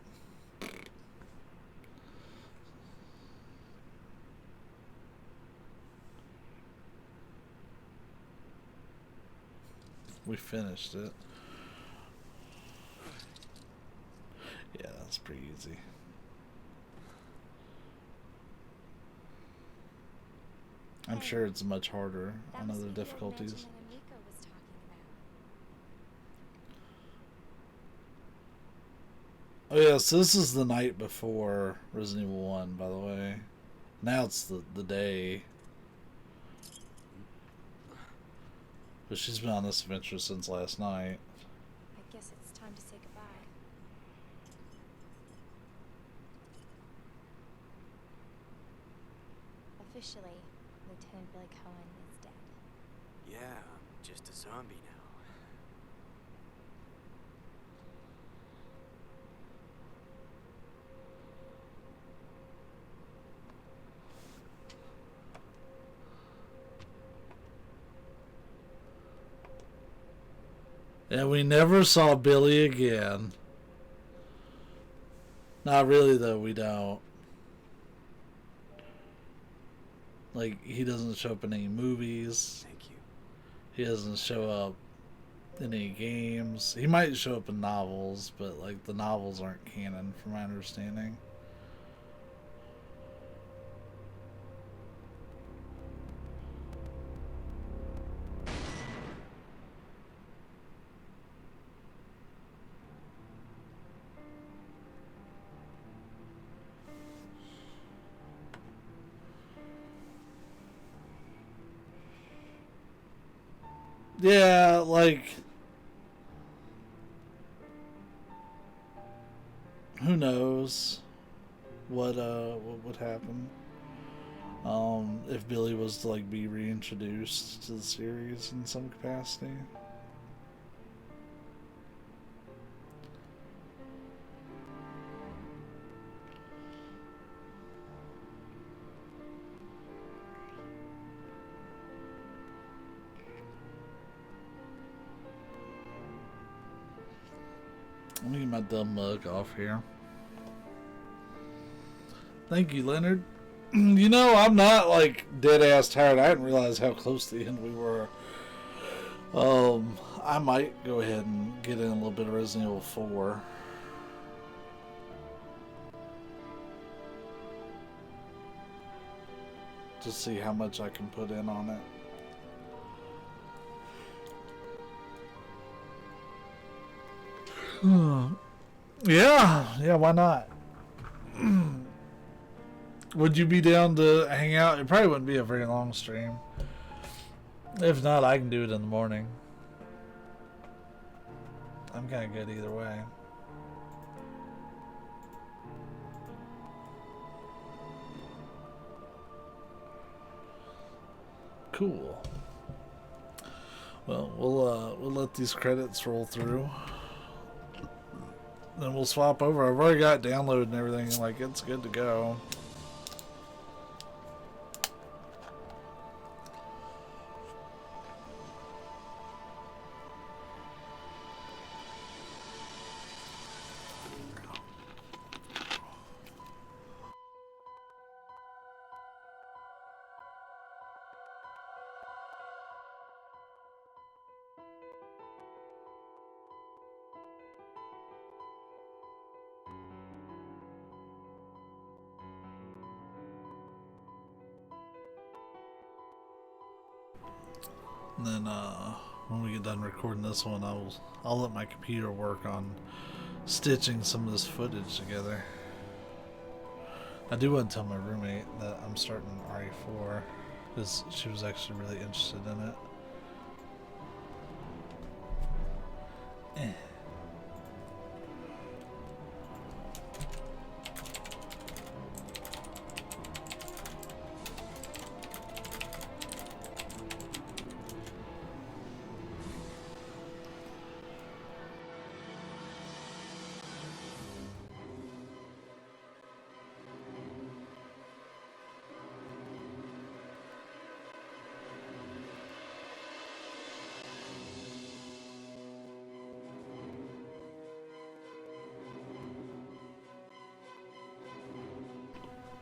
S1: We finished it. It's pretty easy. I'm sure it's much harder on other difficulties. Oh yeah, so this is the night before Resident Evil 1, by the way. Now it's the day. But she's been on this adventure since last night.
S2: I guess it's time to say goodbye. Officially, Lieutenant Billy Cohen is dead.
S3: Yeah, I'm just a zombie now.
S1: And we never saw Billy again. Not really, though, we don't. Like, he doesn't show up in any movies.
S3: Thank you.
S1: He doesn't show up in any games. He might show up in novels, but, like, the novels aren't canon, from my understanding. Yeah, like, who knows what would happen if Billy was to like be reintroduced to the series in some capacity. Let me get my dumb mug off here. Thank you, Leonard. You know, I'm not like dead ass tired. I didn't realize how close to the end we were. I might go ahead and get in a little bit of Resident Evil 4. Just see how much I can put in on it. Yeah, why not? Would you be down to hang out? It probably wouldn't be a very long stream. If not, I can do it in the morning. I'm kind of good either way. Cool. Well, we'll let these credits roll through. Then we'll swap over. I've already got it downloaded and everything. Like, it's good to go. And then when we get done recording this one, I'll let my computer work on stitching some of this footage together. I do want to tell my roommate that I'm starting RE4 because she was actually really interested in it.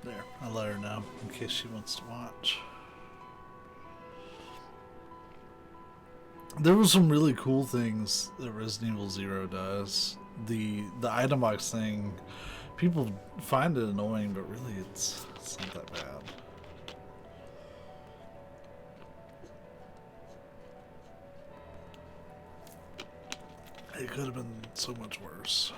S1: There, I'll let her know in case she wants to watch. There were some really cool things that Resident Evil 0 does the item box thing, people find it annoying, but really it's not that bad. It could have been so much worse.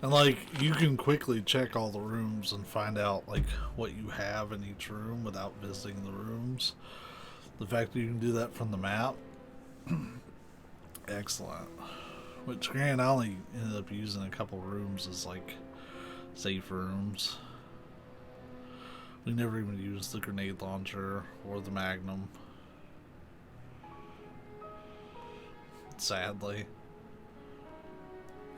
S1: And like, you can quickly check all the rooms and find out like what you have in each room without visiting the rooms. The fact that you can do that from the map, excellent. Which, granted, I only ended up using a couple rooms as like safe rooms. We never even used the grenade launcher or the Magnum, sadly.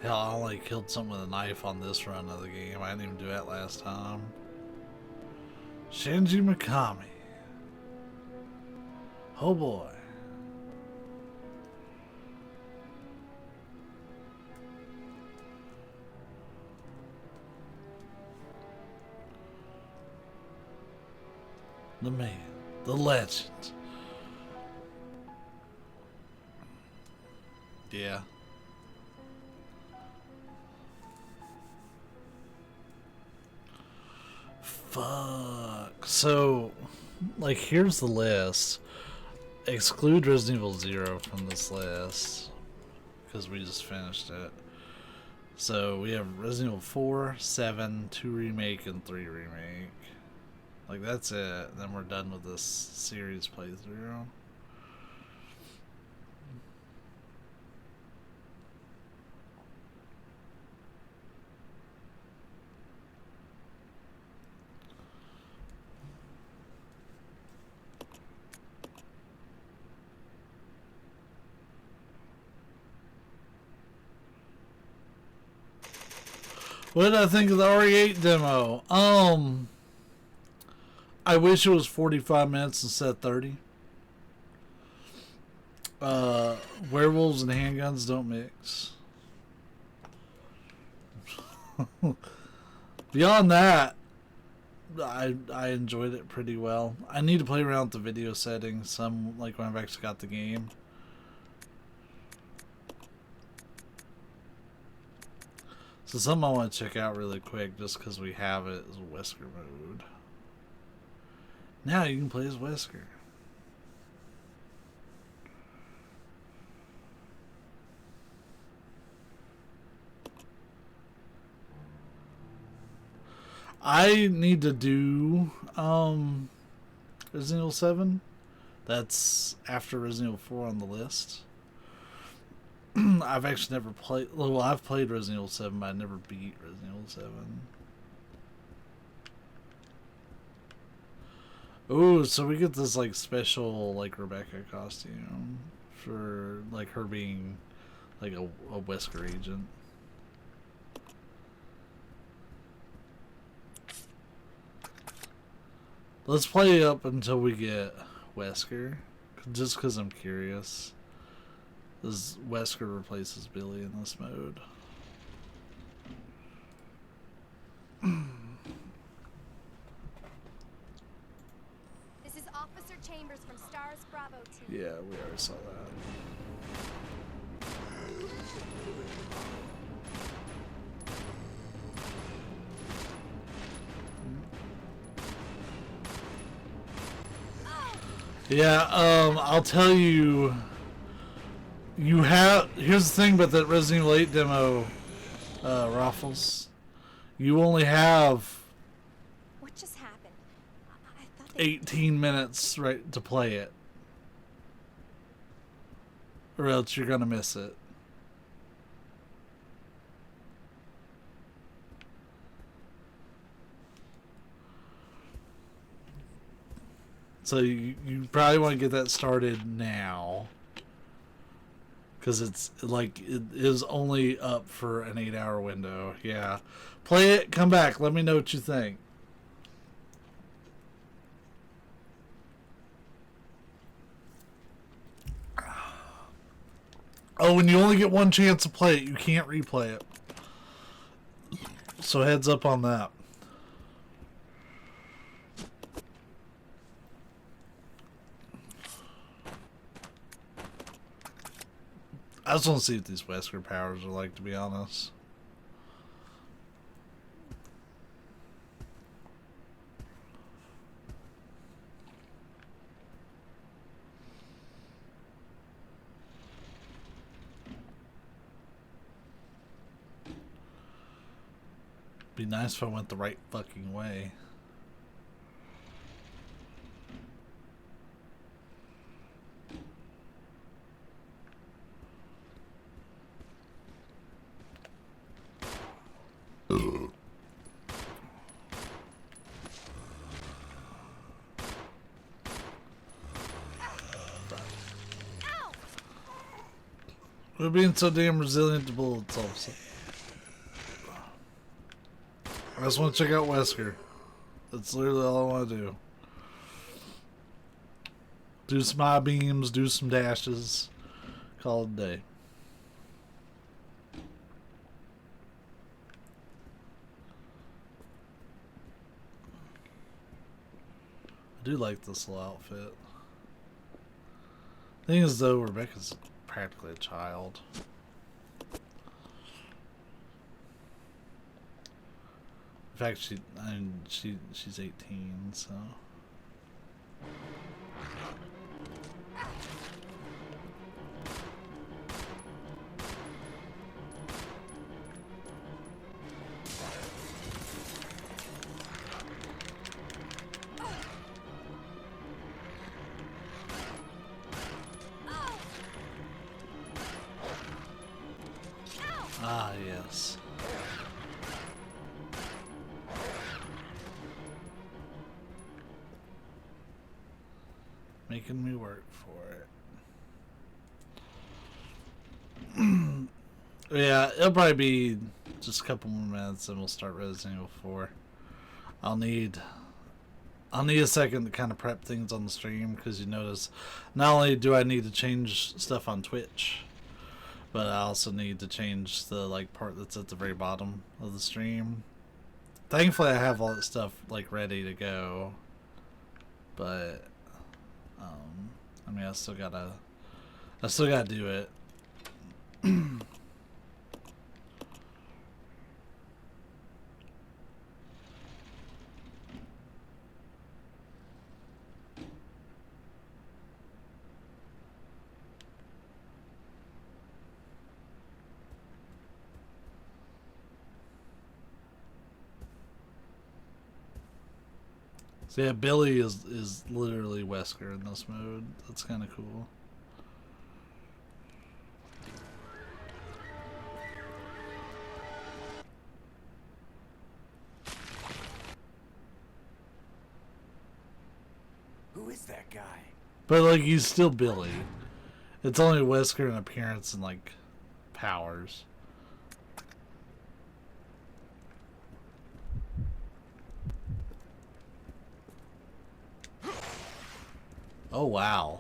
S1: Hell, I only killed someone with a knife on this run of the game. I didn't even do that last time. Shinji Mikami. Oh boy. The man, the legend. Yeah. Fuck. So, like, here's the list. Exclude Resident Evil 0 from this list, because we just finished it. So, we have Resident Evil 4, 7, 2 Remake, and 3 Remake. Like, that's it. Then we're done with this series playthrough. What did I think of the RE8 demo? I wish it was 45 minutes instead of 30. Werewolves and handguns don't mix. Beyond that, I enjoyed it pretty well. I need to play around with the video settings some, like when I've actually got the game. So something I want to check out really quick, just because we have it, is Wesker mode. Now you can play as Wesker. I need to do Resident Evil 7. That's after Resident Evil 4 on the list. I've actually never played. Well, I've played Resident Evil 7, but I never beat Resident Evil 7. Oh, so we get this like special like Rebecca costume for like her being like a Wesker agent. Let's play up until we get Wesker, just because I'm curious. Does Wesker replaces Billy in this mode?
S2: This is Officer Chambers from Stars Bravo Team.
S1: Yeah, we already saw that. Yeah, I'll tell you. You have. Here's the thing about that Resident Evil 8 demo, Raffles. You only have
S2: What just happened? I thought
S1: 18 minutes right to play it, or else you're gonna miss it. So you probably want to get that started now. Because it's like, it is only up for an 8-hour window. Yeah. Play it, come back. Let me know what you think. Oh, and you only get one chance to play it. You can't replay it. So heads up on that. I just want to see what these Wesker powers are like, to be honest. Be nice if I went the right fucking way. We're being so damn resilient to bullets all of a sudden. I just want to check out Wesker. That's literally all I want to do. Do some eye beams, do some dashes. Call it a day. I do like this little outfit. Thing is though, Rebecca's practically a child. In fact, she's 18, so. Ah, yes. Making me work for it. Yeah, it'll probably be just a couple more minutes and we'll start Resident Evil 4. I'll need a second to kind of prep things on the stream, because you notice not only do I need to change stuff on Twitch, but I also need to change the like part that's at the very bottom of the stream. Thankfully I have all that stuff like ready to go, but I mean I still gotta do it. So yeah, Billy is literally Wesker in this mode. That's kind of cool.
S3: Who is that guy?
S1: But like he's still Billy. It's only Wesker in appearance and like powers. Oh wow.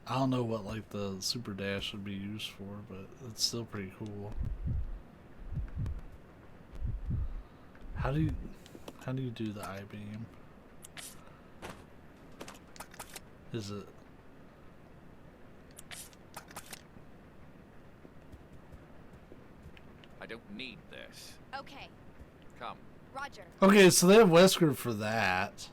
S1: I don't know what like the super dash would be used for, but it's still pretty cool. How do you do the eye beam? Is it?
S8: I don't need this.
S2: Okay,
S8: Come.
S2: Roger.
S1: Okay, so they have Wesker for that.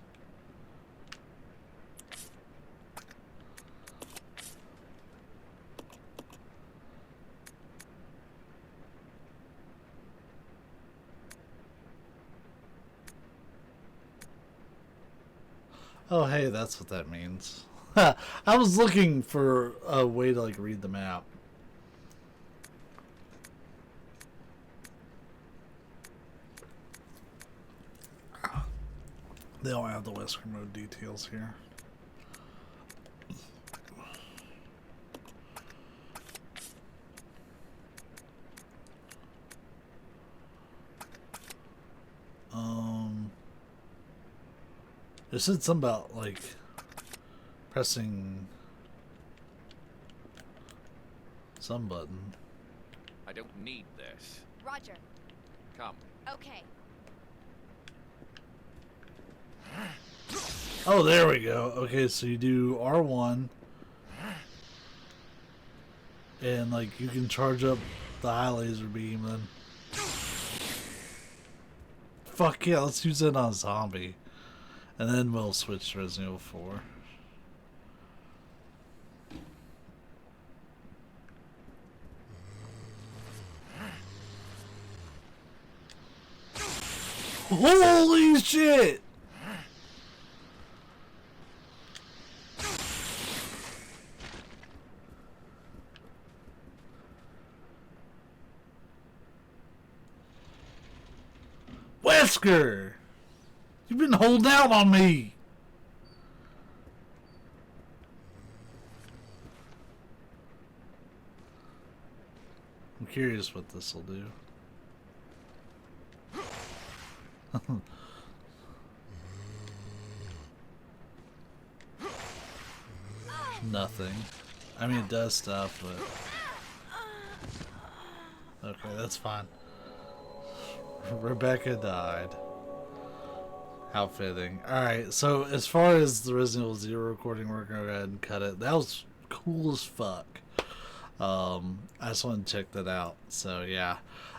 S1: Oh, hey, that's what that means. I was looking for a way to like read the map. They don't have the Wesker mode details here. It said something about like pressing Some button.
S8: I don't need this.
S2: Roger.
S8: Come.
S2: Okay.
S1: Oh, there we go. Okay, so you do R1. And, like, you can charge up the high laser beam, then. Fuck yeah, let's use it on a zombie. And then we'll switch to Resident Evil 4. Holy shit! Wesker! You've been holding out on me! I'm curious what this will do. Nothing. I mean, it does stuff, but... Okay, that's fine. Rebecca died. How fitting. Alright, so as far as the Resident Evil 0 recording, we're going to go ahead and cut it. That was cool as fuck. I just want to check that out. So, yeah.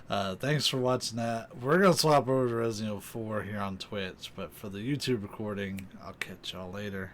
S1: Thanks for watching that. We're going to swap over to Resident Evil 4 here on Twitch, but for the YouTube recording, I'll catch y'all later.